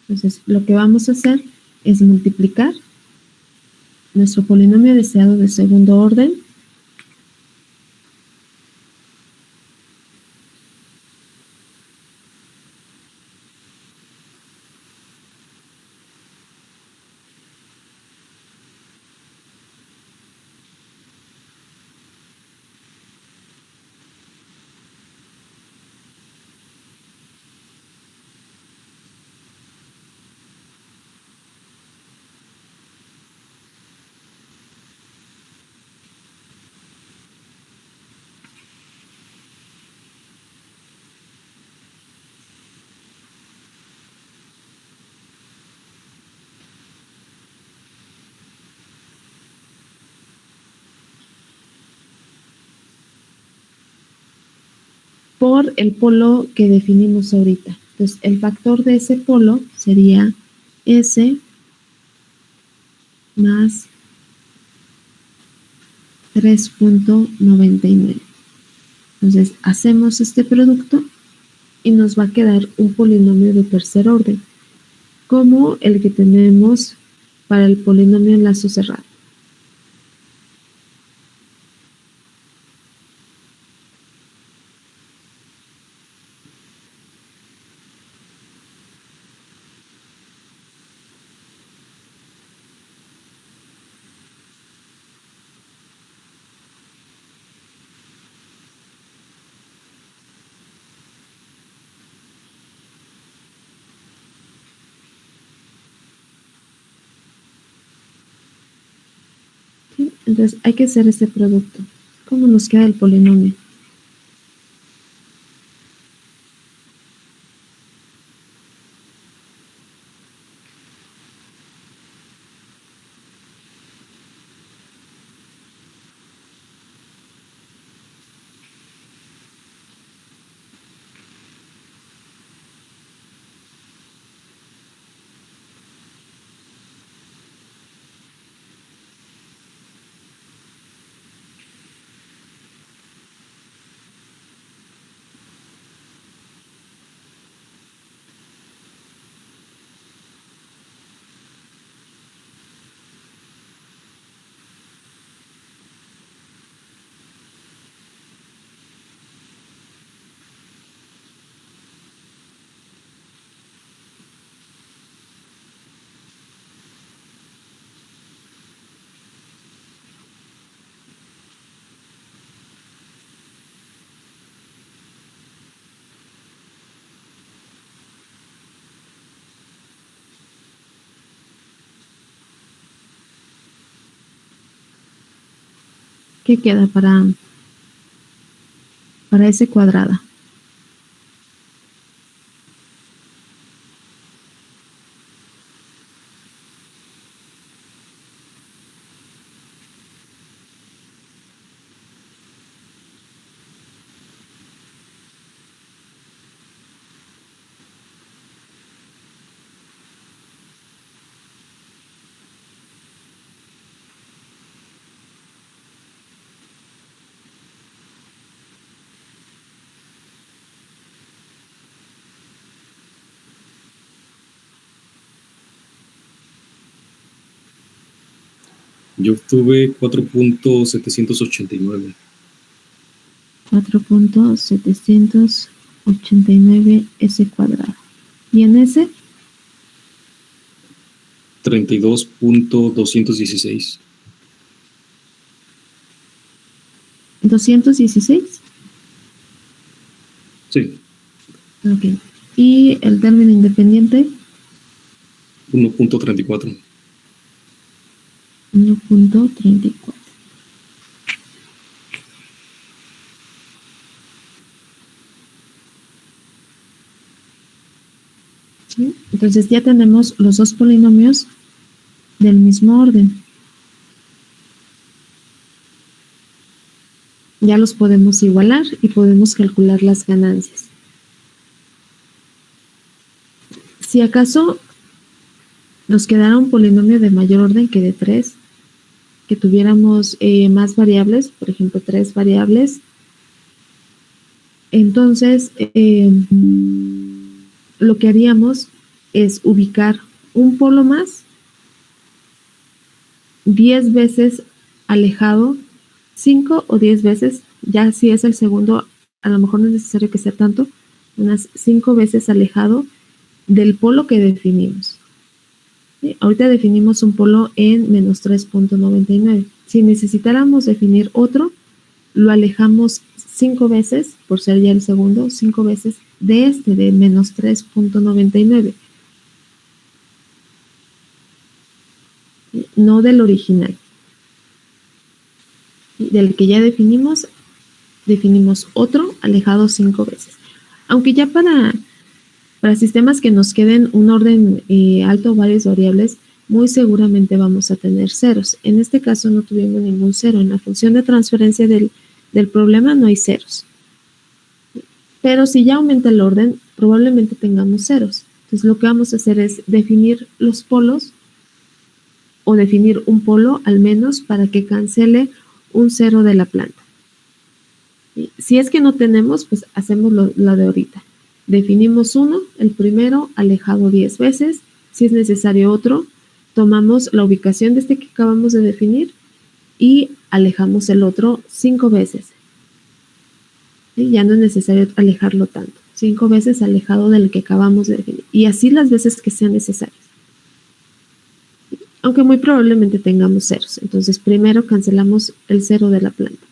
entonces lo que vamos a hacer es multiplicar nuestro polinomio deseado de segundo orden por el polo que definimos ahorita. Entonces, el factor de ese polo sería S más 3.99. Entonces, hacemos este producto y nos va a quedar un polinomio de tercer orden, como el que tenemos para el polinomio en lazo cerrado. ¿Sí? Entonces hay que hacer este producto. ¿Cómo nos queda el polinomio? ¿Qué queda para S cuadrada? Yo obtuve 4.789. 4.789 S cuadrado. ¿Y en S? 32.216. 216. Sí. Ok. ¿Y el término independiente? 1.34. 1.34. ¿Sí? Entonces ya tenemos los dos polinomios del mismo orden. Ya los podemos igualar y podemos calcular las ganancias. Si acaso nos quedara un polinomio de mayor orden que de 3, que tuviéramos más variables, por ejemplo 3 variables, entonces lo que haríamos es ubicar un polo más 10 veces alejado, 5 o 10 veces, ya si es el segundo, a lo mejor no es necesario que sea tanto, unas 5 veces alejado del polo que definimos. ¿Sí? Ahorita definimos un polo en menos 3.99. Si necesitáramos definir otro, lo alejamos 5 veces, por ser ya el segundo, 5 veces de este, de menos 3.99. No del original. Del que ya definimos otro alejado 5 veces. Aunque ya para sistemas que nos queden un orden alto o varias variables, muy seguramente vamos a tener ceros. En este caso no tuvimos ningún cero. En la función de transferencia del problema no hay ceros. Pero si ya aumenta el orden, probablemente tengamos ceros. Entonces lo que vamos a hacer es definir los polos o definir un polo al menos para que cancele un cero de la planta. Y si es que no tenemos, pues hacemos lo de ahorita. Definimos uno, el primero, alejado 10 veces. Si es necesario otro, tomamos la ubicación de este que acabamos de definir y alejamos el otro 5 veces. ¿Sí? Ya no es necesario alejarlo tanto. 5 veces alejado del que acabamos de definir. Y así las veces que sean necesarias. Aunque muy probablemente tengamos ceros. Entonces primero cancelamos el cero de la planta.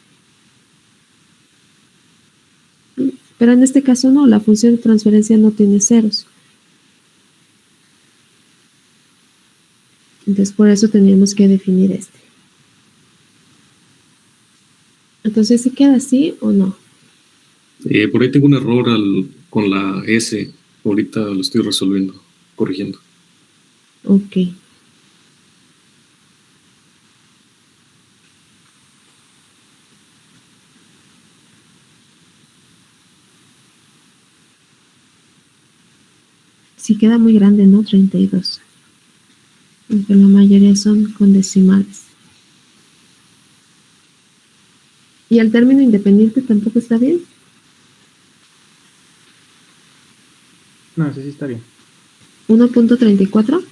Pero en este caso no, la función de transferencia no tiene ceros. Entonces por eso teníamos que definir este. Entonces, ¿se queda así o no? Por ahí tengo un error con la S. Ahorita lo estoy resolviendo, corrigiendo. Ok. Sí queda muy grande, ¿no? 32. Aunque la mayoría son con decimales. ¿Y el término independiente tampoco está bien? No, ese sí está bien. 1.34.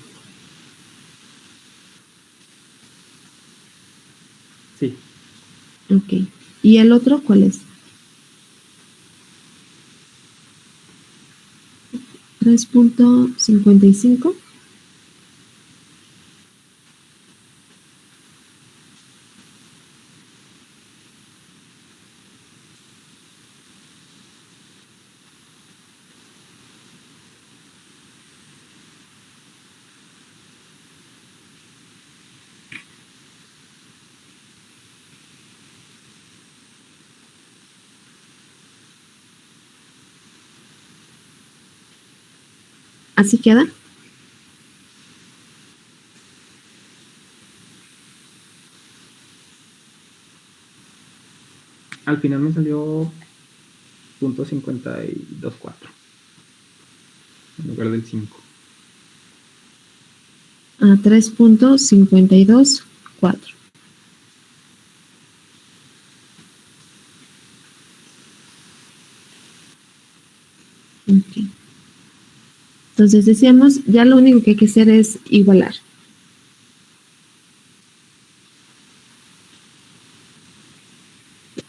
Sí. Ok. ¿Y el otro cuál es? 3.55. ¿Así queda? Al final me salió .524 en lugar del 5. A 3.524. Ok. Entonces decíamos, ya lo único que hay que hacer es igualar.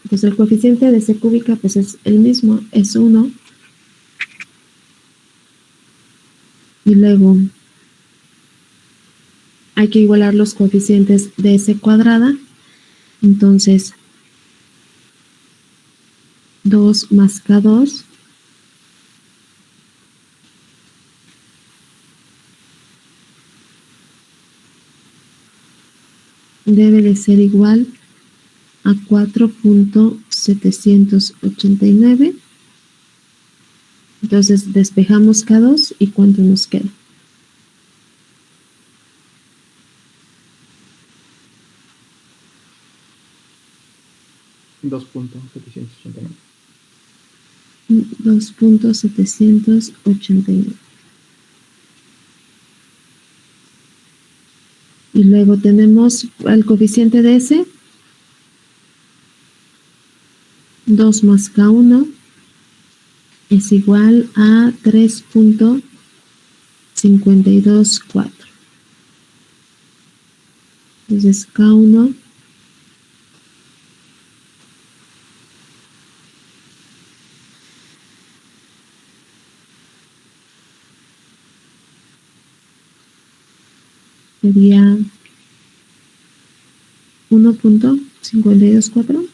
Entonces el coeficiente de C cúbica pues es el mismo, es 1. Y luego hay que igualar los coeficientes de C cuadrada. Entonces 2 más K2 debe de ser igual a 4.789. Entonces despejamos K2 y ¿cuánto nos queda? $2.789. 2.789. Y luego tenemos el coeficiente de S, 2 más K1 es igual a 3.524. Entonces K1 sería 1.524.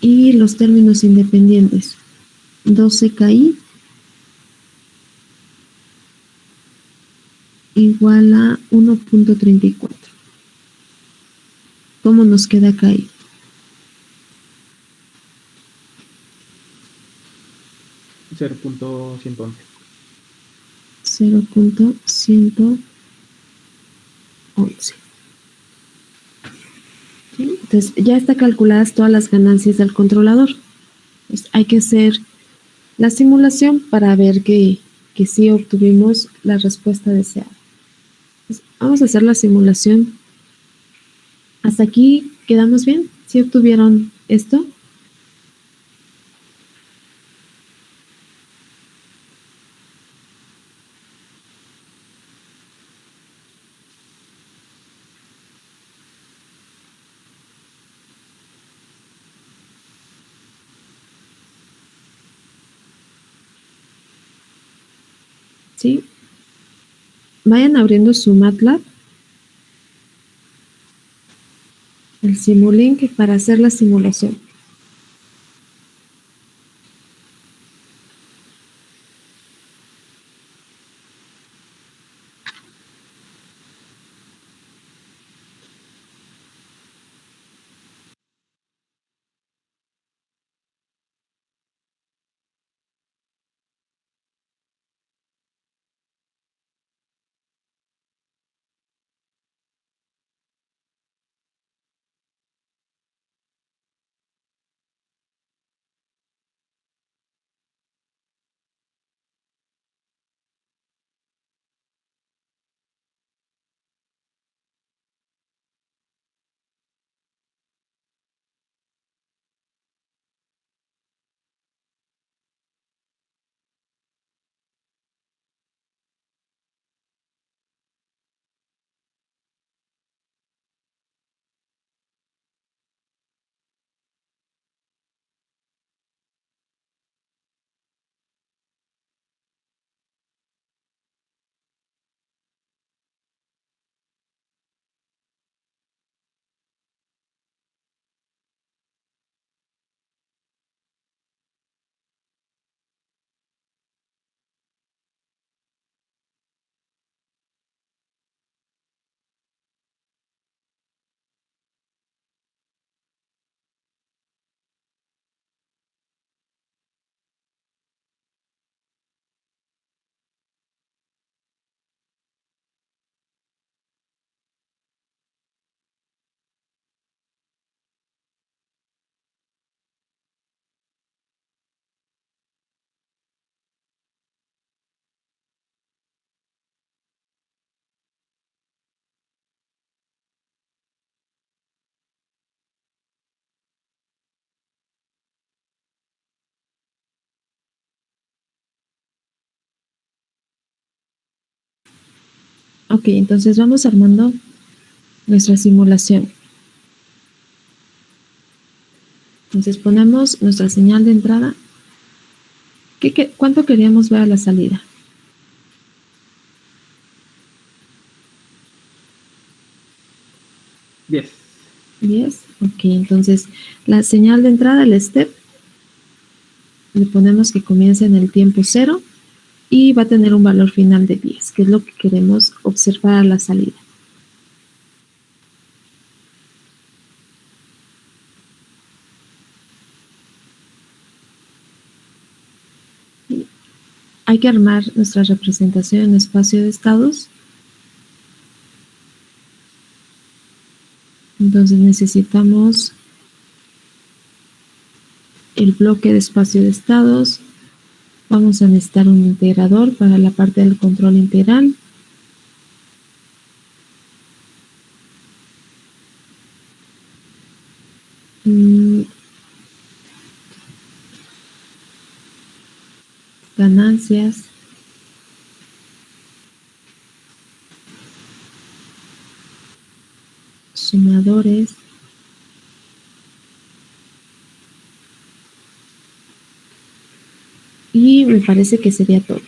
Y los términos independientes, 12KI igual a 1.34. ¿Cómo nos queda KI? $0.111. 0.111. ¿Sí? Entonces Entonces, ya está calculadas todas las ganancias del controlador. Entonces, hay que hacer la simulación para ver que sí obtuvimos la respuesta deseada. Entonces, vamos a hacer la simulación. ¿Hasta aquí quedamos bien? ¿Sí obtuvieron esto? ¿Sí? Vayan abriendo su MATLAB, el Simulink, para hacer la simulación. Ok, entonces vamos armando nuestra simulación. Entonces ponemos nuestra señal de entrada. ¿Cuánto queríamos ver a la salida? 10. 10. Ok, entonces la señal de entrada, el step, le ponemos que comience en el tiempo 0 y va a tener un valor final de 10, que es lo que queremos observar a la salida. Hay que armar nuestra representación en espacio de estados. Entonces necesitamos el bloque de espacio de estados. Vamos a necesitar un integrador para la parte del control integral. Ganancias. Sumadores. Y me parece que sería todo.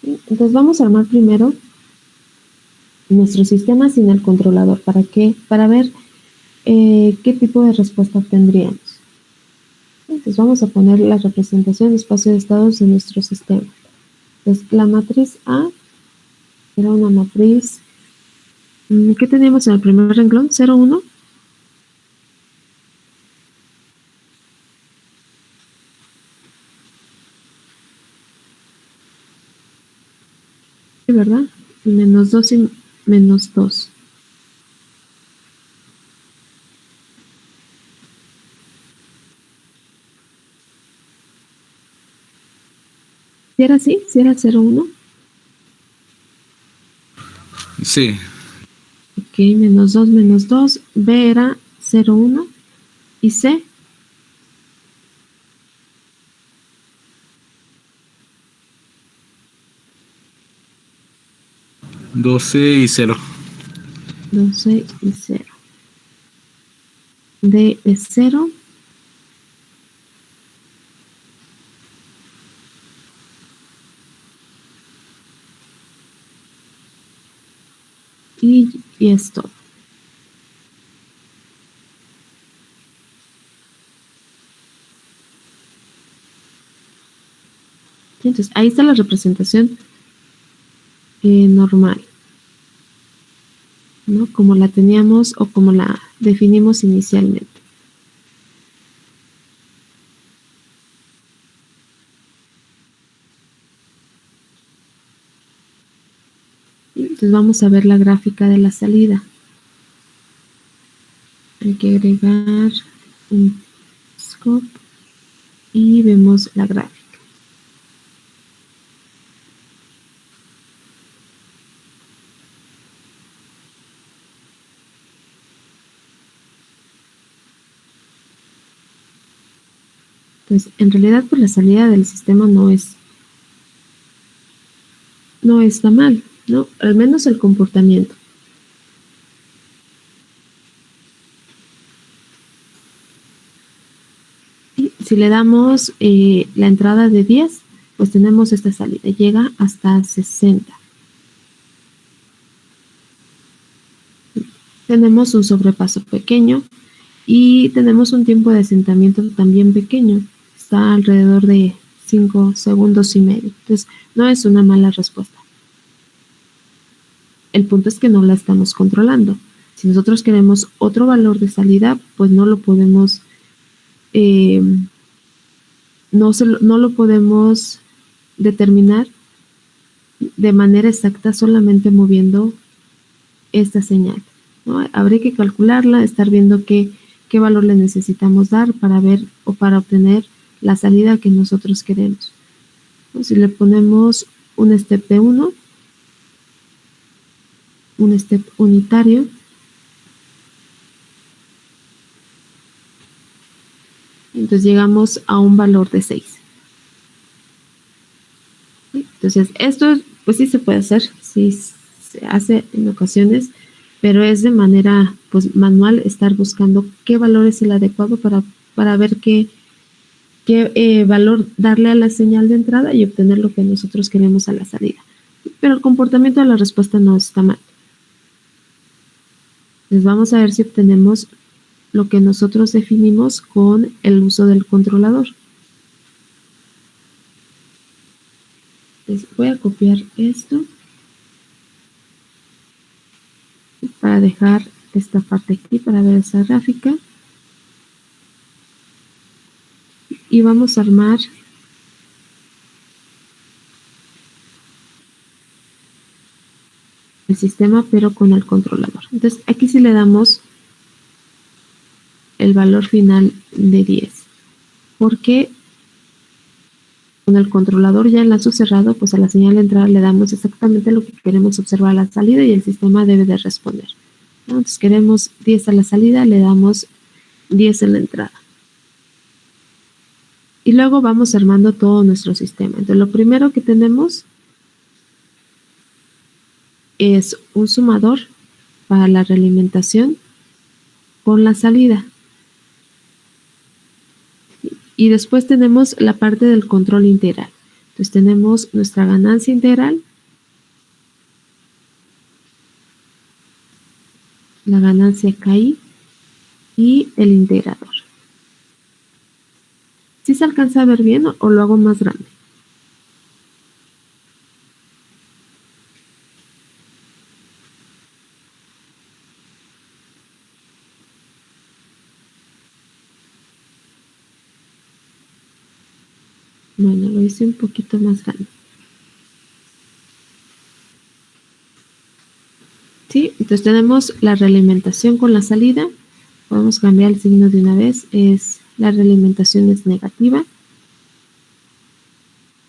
Entonces vamos a armar primero nuestro sistema sin el controlador. ¿Para qué? Para ver qué tipo de respuesta obtendríamos. Entonces vamos a poner la representación de espacio de estados en nuestro sistema. Entonces la matriz A era una matriz. ¿Qué teníamos en el primer renglón? 0, 1. ¿verdad? Menos 2 y menos 2. ¿Si era así? ¿Si era 0, 1? Sí. Ok, menos 2, menos 2. B era 0, 1. ¿Y C? 12 y 0. 12 y 0. D es 0. Y es todo. Entonces, ahí está la representación normal, ¿no? Como la teníamos o como la definimos inicialmente. Entonces vamos a ver la gráfica de la salida. Hay que agregar un scope y vemos la gráfica. Entonces, en realidad, pues la salida del sistema no está mal, ¿no? Al menos el comportamiento. Y si le damos la entrada de 10, pues tenemos esta salida, llega hasta 60. Tenemos un sobrepaso pequeño y tenemos un tiempo de asentamiento también pequeño, está alrededor de 5 segundos y medio. Entonces, no es una mala respuesta. El punto es que no la estamos controlando. Si nosotros queremos otro valor de salida, pues no lo podemos, no lo podemos determinar de manera exacta solamente moviendo esta señal, ¿no? Habría que calcularla, estar viendo qué valor le necesitamos dar para ver o para obtener la salida que nosotros queremos. ¿No? Si le ponemos un step de 1, un step unitario, entonces llegamos a un valor de 6. ¿Sí? Entonces esto pues sí se puede hacer, sí se hace en ocasiones, pero es de manera pues manual estar buscando qué valor es el adecuado para ver qué valor darle a la señal de entrada y obtener lo que nosotros queremos a la salida. Pero el comportamiento de la respuesta no está mal. Entonces vamos a ver si obtenemos lo que nosotros definimos con el uso del controlador. Entonces voy a copiar esto para dejar esta parte aquí para ver esa gráfica. Y vamos a armar el sistema pero con el controlador. Entonces aquí sí le damos el valor final de 10, porque con el controlador ya en lazo cerrado, pues a la señal de entrada le damos exactamente lo que queremos observar a la salida y el sistema debe de responder, ¿no? Entonces queremos 10 a la salida, le damos 10 en la entrada. Y luego vamos armando todo nuestro sistema. Entonces lo primero que tenemos es un sumador para la realimentación con la salida. Y después tenemos la parte del control integral. Entonces tenemos nuestra ganancia integral, la ganancia KI y el integrador. ¿Sí se alcanza a ver bien o lo hago más grande? Bueno, lo hice un poquito más grande. ¿Sí? Entonces tenemos la realimentación con la salida. Podemos cambiar el signo de una vez. La realimentación es negativa.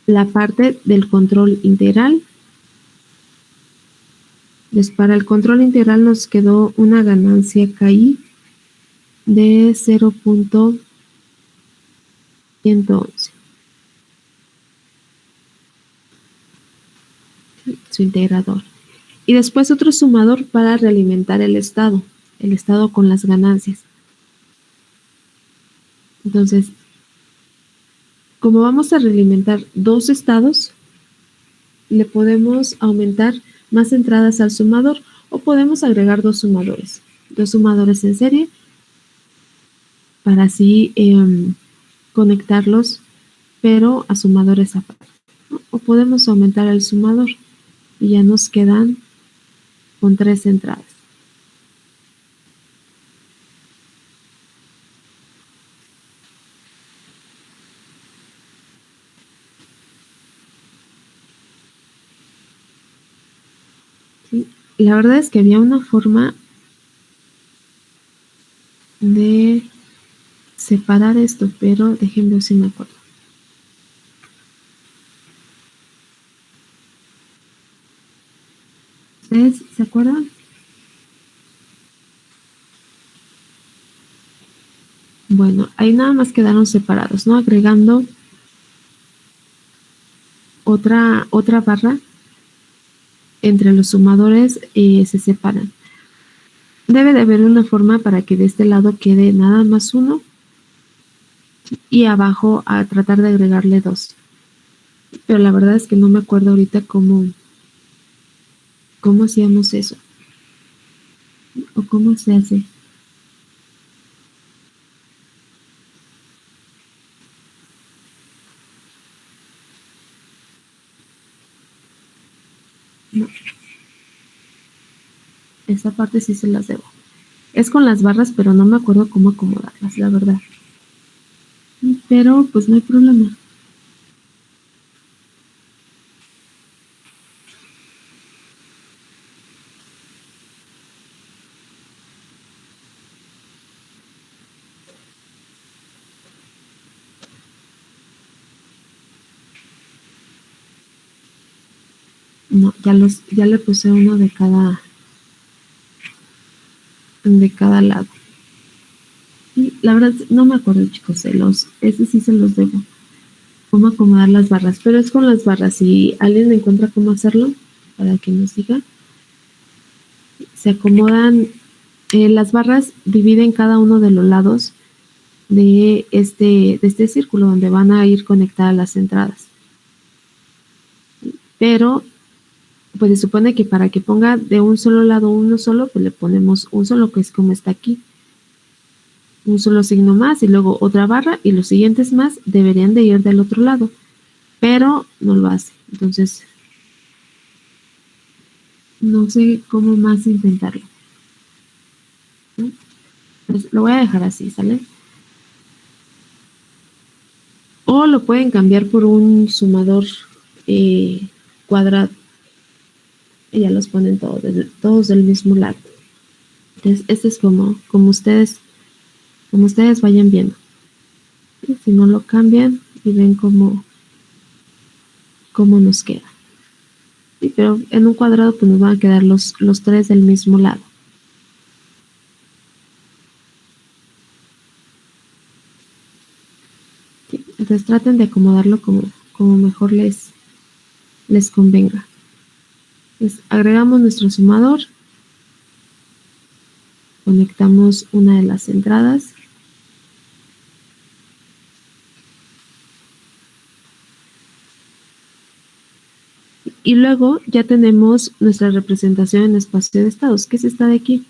La parte del control integral. Entonces, para el control integral nos quedó una ganancia KI de 0.111. Su integrador. Y después otro sumador para realimentar el estado con las ganancias. Entonces, como vamos a realimentar dos estados, le podemos aumentar más entradas al sumador o podemos agregar dos sumadores en serie para así conectarlos, pero a sumadores aparte, ¿no? O podemos aumentar el sumador y ya nos quedan con 3 entradas. Sí, la verdad es que había una forma de separar esto, pero déjenme ver si me acuerdo. ¿Ustedes se acuerdan? Bueno, ahí nada más quedaron separados, ¿no? Agregando otra barra entre los sumadores se separan. Debe de haber una forma para que de este lado quede nada más uno y abajo a tratar de agregarle 2. Pero la verdad es que no me acuerdo ahorita cómo hacíamos eso o cómo se hace. No. Esa parte sí se las debo. Es con las barras, pero no me acuerdo cómo acomodarlas, la verdad. Pero pues no hay problema. No, ya le puse uno de cada lado. Y la verdad no me acuerdo, chicos, ese sí se los debo. Cómo acomodar las barras, pero es con las barras. Si alguien encuentra cómo hacerlo, para que nos diga. Se acomodan, las barras dividen cada uno de los lados de este círculo donde van a ir conectadas las entradas. Pero pues se supone que para que ponga de un solo lado uno solo, pues le ponemos un solo, que es como está aquí. Un solo signo más y luego otra barra y los siguientes más deberían de ir del otro lado, pero no lo hace. Entonces, no sé cómo más intentarlo. ¿Sí? Pues lo voy a dejar así, ¿sale? O lo pueden cambiar por un sumador cuadrado. Y ya los ponen todos del mismo lado. Entonces, este es como ustedes vayan viendo. Y si no lo cambian y ven cómo nos queda. Sí, pero en un cuadrado pues nos van a quedar los 3 del mismo lado. Sí, entonces traten de acomodarlo como mejor les convenga. Entonces, agregamos nuestro sumador, conectamos una de las entradas y luego ya tenemos nuestra representación en espacio de estados, que es esta de aquí,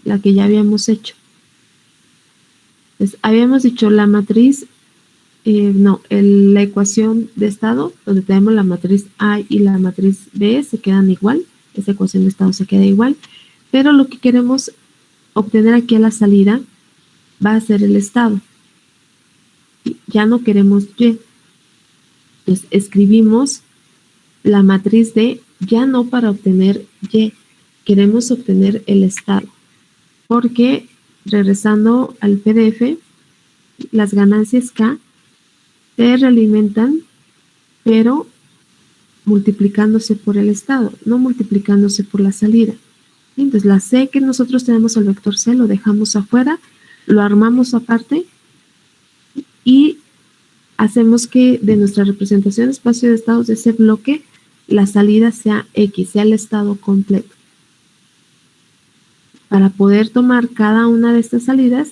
la que ya habíamos hecho. Entonces, habíamos dicho la matriz, la ecuación de estado, donde tenemos la matriz A y la matriz B, se quedan igual, esa ecuación de estado se queda igual, pero lo que queremos obtener aquí a la salida va a ser el estado. Ya no queremos Y. Entonces escribimos la matriz D ya no para obtener Y, queremos obtener el estado, porque regresando al PDF, las ganancias K se realimentan, pero multiplicándose por el estado, no multiplicándose por la salida. Entonces la C que nosotros tenemos, el vector C, lo dejamos afuera, lo armamos aparte y hacemos que de nuestra representación de espacio de estados de ese bloque, la salida sea X, sea el estado completo. Para poder tomar cada una de estas salidas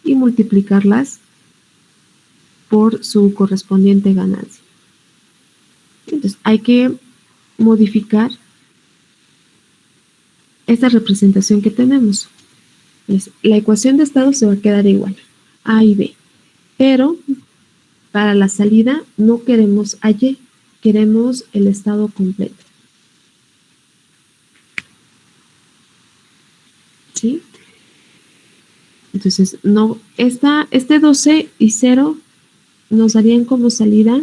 y multiplicarlas por su correspondiente ganancia. Entonces hay que modificar esta representación que tenemos. Entonces, la ecuación de estado se va a quedar igual, A y B, pero para la salida no queremos a Y, queremos el estado completo. ¿Sí? Entonces, no, este 12 y 0 nos darían como salida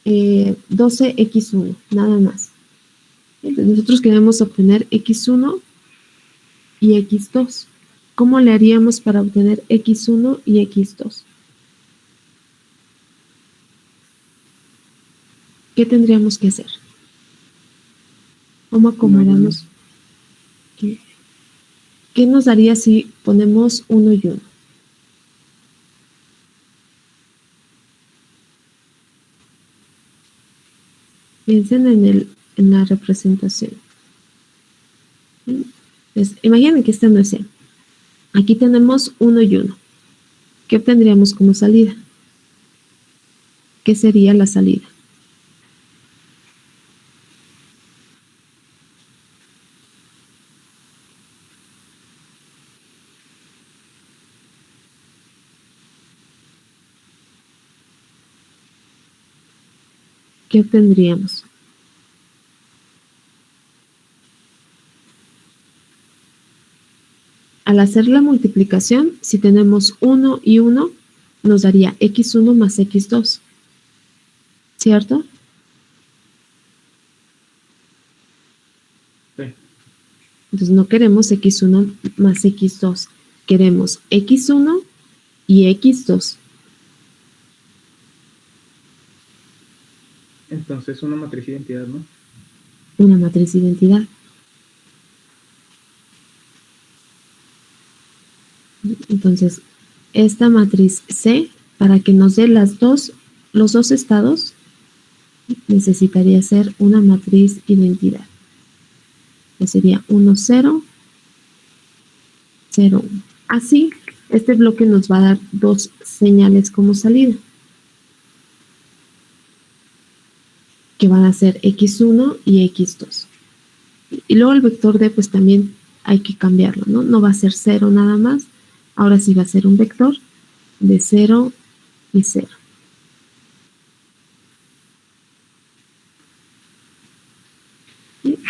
12x1, nada más. Entonces, nosotros queremos obtener x1 y x2. ¿Cómo le haríamos para obtener x1 y x2? ¿Qué tendríamos que hacer? ¿Cómo acomodamos? ¿Qué nos daría si ponemos 1 y 1? Piensen en la representación. Entonces, imaginen que esta no es C. Aquí tenemos 1 y 1. ¿Qué obtendríamos como salida? ¿Qué sería la salida? ¿Qué obtendríamos? Al hacer la multiplicación, si tenemos 1 y 1, nos daría x1 más x2. ¿Cierto? Sí. Entonces no queremos x1 más x2. Queremos x1 y x2. Entonces una matriz de identidad, ¿no? Una matriz de identidad. Entonces, esta matriz C, para que nos dé los dos estados, necesitaría ser una matriz identidad. Que sería 1, 0, 0, 1. Así, este bloque nos va a dar dos señales como salida, que van a ser x1 y x2. Y luego el vector D, pues también hay que cambiarlo, ¿no? No va a ser 0 nada más. Ahora sí va a ser un vector de 0 y 0.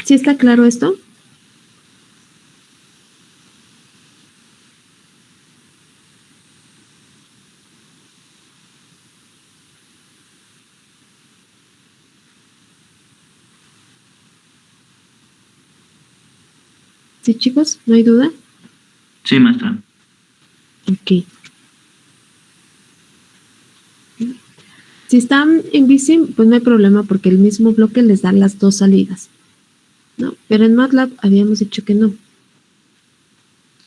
¿Sí está claro esto? ¿Sí, chicos? ¿No hay duda? Sí, maestra. Ok. Si están en BISIM, pues no hay problema porque el mismo bloque les da las dos salidas, ¿no? Pero en MATLAB habíamos dicho que no.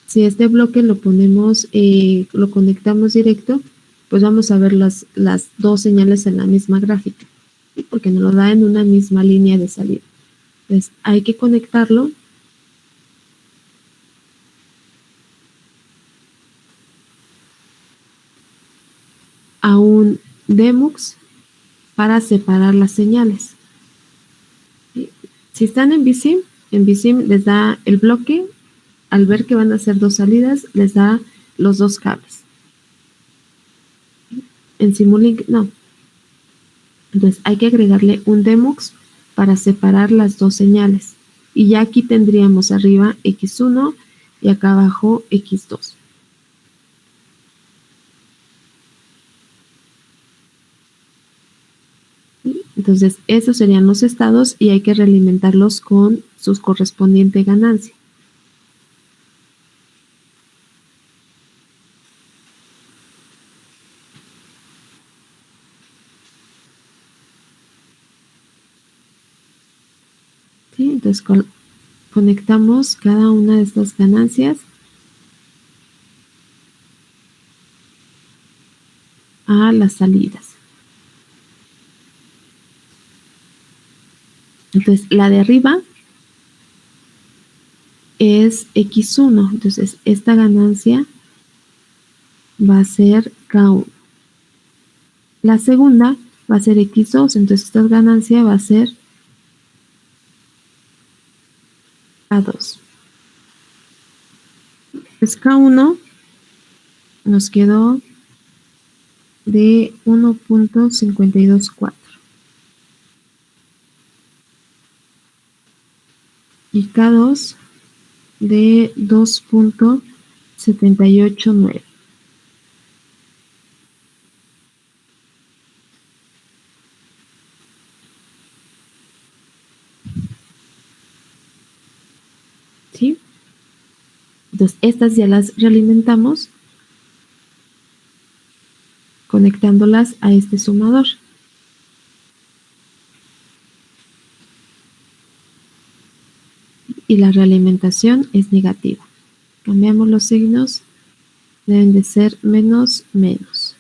Si este bloque lo ponemos, lo conectamos directo, pues vamos a ver las dos señales en la misma gráfica, ¿sí? Porque nos lo da en una misma línea de salida. Entonces hay que conectarlo a un Demux para separar las señales. Si están en BISIM les da el bloque, al ver que van a ser dos salidas, les da los dos cables. En Simulink no. Entonces hay que agregarle un Demux para separar las dos señales. Y ya aquí tendríamos arriba X1 y acá abajo X2. Entonces, esos serían los estados y hay que realimentarlos con su correspondiente ganancia. ¿Sí? Entonces conectamos cada una de estas ganancias a las salidas. Entonces, la de arriba es X1. Entonces, esta ganancia va a ser K1. La segunda va a ser X2. Entonces, esta ganancia va a ser K2. Pues K1 nos quedó de 1.524. Y K2 de 2.789. ¿Sí? Entonces, estas ya las realimentamos conectándolas a este sumador. Y la realimentación es negativa. Cambiamos los signos, deben de ser menos, menos.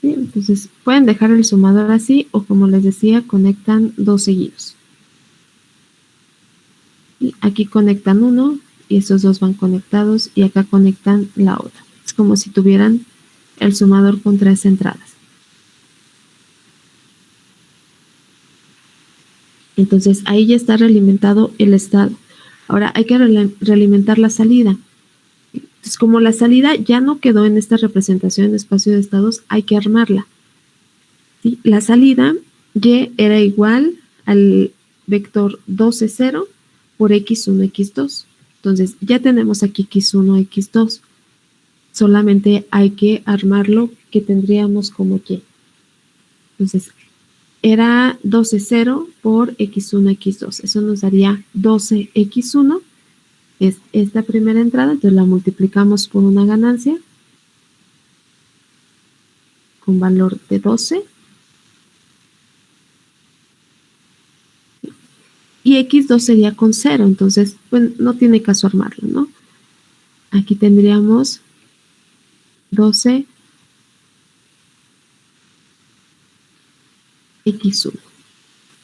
Bien, entonces pueden dejar el sumador así o, como les decía, conectan dos seguidos. Y aquí conectan uno y estos dos van conectados y acá conectan la otra. Es como si tuvieran el sumador con 3 entradas. Entonces ahí ya está realimentado el estado. Ahora hay que realimentar la salida. Entonces, como la salida ya no quedó en esta representación de espacio de estados, hay que armarla. ¿Sí? La salida Y era igual al vector 12, 0 por X1, X2. Entonces ya tenemos aquí X1, X2. Solamente hay que armarlo, que tendríamos como Y. Entonces, era 12, 0 por X1, X2. Eso nos daría 12, X1. Es esta primera entrada, entonces la multiplicamos por una ganancia con valor de 12. Y X2 sería con 0, entonces pues, no tiene caso armarlo, ¿no? Aquí tendríamos 12 X1.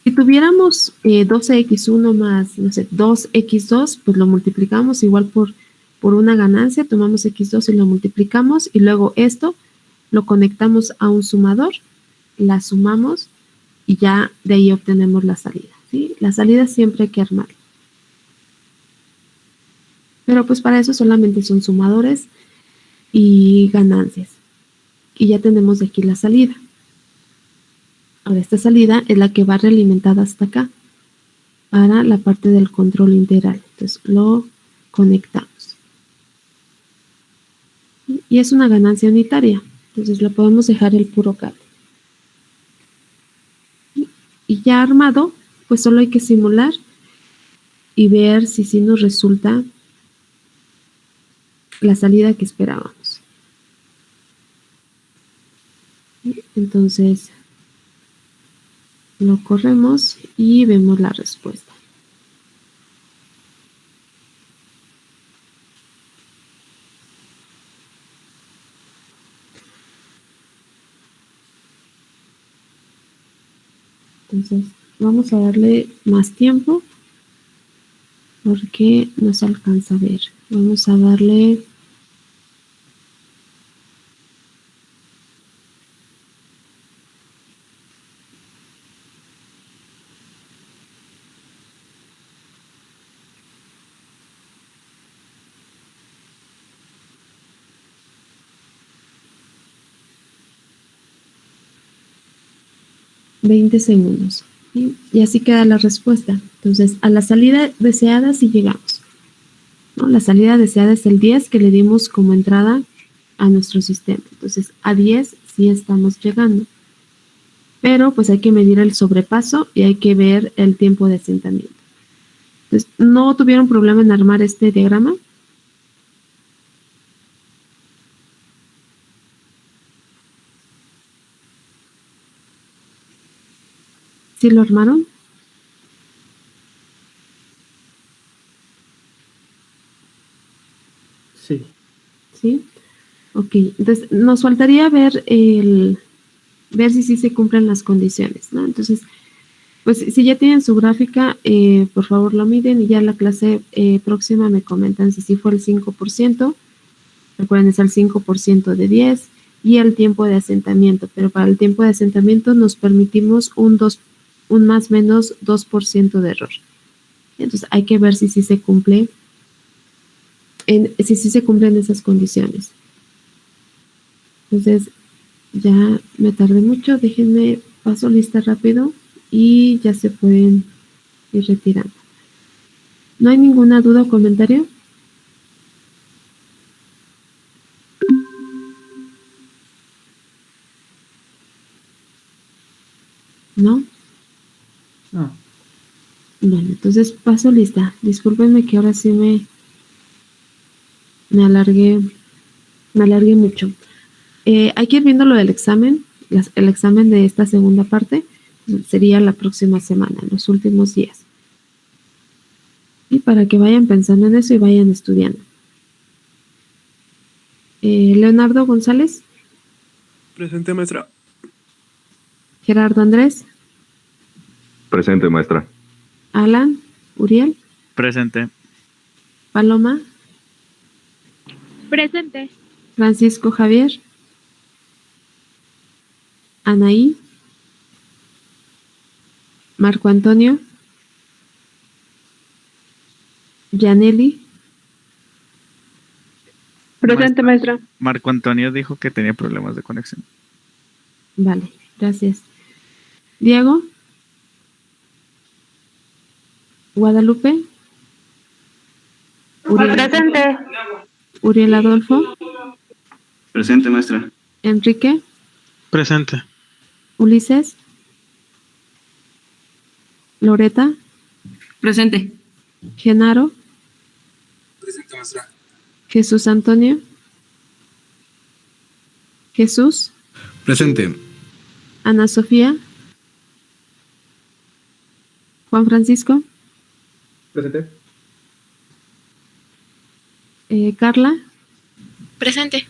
Si tuviéramos 12X1 más, no sé, 2X2, pues lo multiplicamos igual por una ganancia, tomamos X2 y lo multiplicamos, y luego esto lo conectamos a un sumador, la sumamos, y ya de ahí obtenemos la salida, ¿sí? La salida siempre hay que armarla. Pero pues para eso solamente son sumadores y ganancias. Y ya tenemos de aquí la salida. Ahora esta salida es la que va realimentada hasta acá para la parte del control integral. Entonces lo conectamos. Y es una ganancia unitaria. Entonces lo podemos dejar el puro cable. Y ya armado, pues solo hay que simular y ver si sí nos resulta la salida que esperábamos. Entonces lo corremos y vemos la respuesta. Entonces vamos a darle más tiempo porque no se alcanza a ver. Vamos a darle $20 segundos. ¿Sí? Y así queda la respuesta. Entonces, a la salida deseada sí llegamos, ¿no? La salida deseada es el 10 que le dimos como entrada a nuestro sistema. Entonces, a 10 sí estamos llegando. Pero pues hay que medir el sobrepaso y hay que ver el tiempo de asentamiento. Entonces, ¿no tuvieron problema en armar este diagrama? ¿Sí lo armaron? Sí. ¿Sí? Ok, entonces nos faltaría ver ver si sí se cumplen las condiciones, ¿no? Entonces, pues si ya tienen su gráfica, por favor lo miden y ya en la clase próxima me comentan si sí fue el 5%, recuerden es el 5% de 10 y el tiempo de asentamiento, pero para el tiempo de asentamiento nos permitimos un más o menos 2% de error. Entonces hay que ver si sí se cumple, si sí se cumplen esas condiciones. Entonces, ya me tardé mucho, déjenme, paso lista rápido y ya se pueden ir retirando. ¿No hay ninguna duda o comentario? ¿No? No. Bueno, entonces paso lista. Discúlpenme que ahora sí me alargué mucho. Hay que ir viendo lo del examen, el examen de esta segunda parte sería la próxima semana, en los últimos días. Y para que vayan pensando en eso y vayan estudiando. Leonardo González. Presente, maestra. Gerardo Andrés. Presente, maestra. Alan. Uriel. Presente. Paloma. Presente. Francisco Javier. Anaí. Marco Antonio. Yaneli. Presente, maestra. Marco Antonio dijo que tenía problemas de conexión. Vale, gracias. Diego. Guadalupe. Presente. Uriel Adolfo. Presente, maestra. Enrique. Presente. Ulises. Loreta. Presente. Genaro. Presente, maestra. Jesús Antonio. Jesús. Presente. Ana Sofía. Juan Francisco. Presente. Carla. Presente.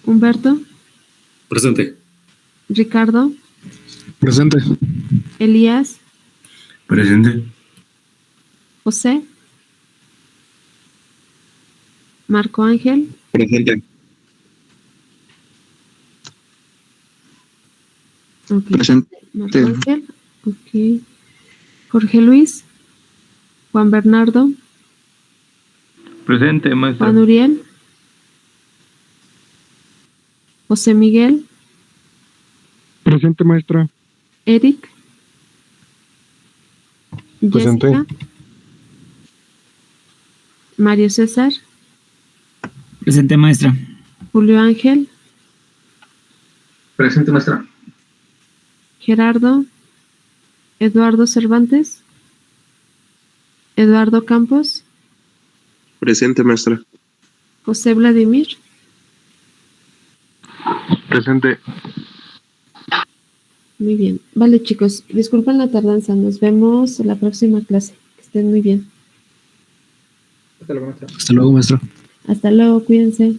Humberto. Presente. Ricardo. Presente. Elías. Presente. José. Marco Ángel. Presente. Okay. Presente. Marco Ángel. Ok. Jorge Luis. Juan Bernardo. Presente, maestra. Juan Uriel. José Miguel. Presente, maestra. Eric. Presente. Jessica. Mario César. Presente, maestra. Julio Ángel. Presente, maestra. Gerardo. Eduardo Cervantes. Eduardo Campos. Presente, maestra. José Vladimir. Presente. Muy bien. Vale, chicos, disculpen la tardanza. Nos vemos en la próxima clase. Que estén muy bien. Hasta luego, maestra. Hasta luego, maestro. Hasta luego, cuídense.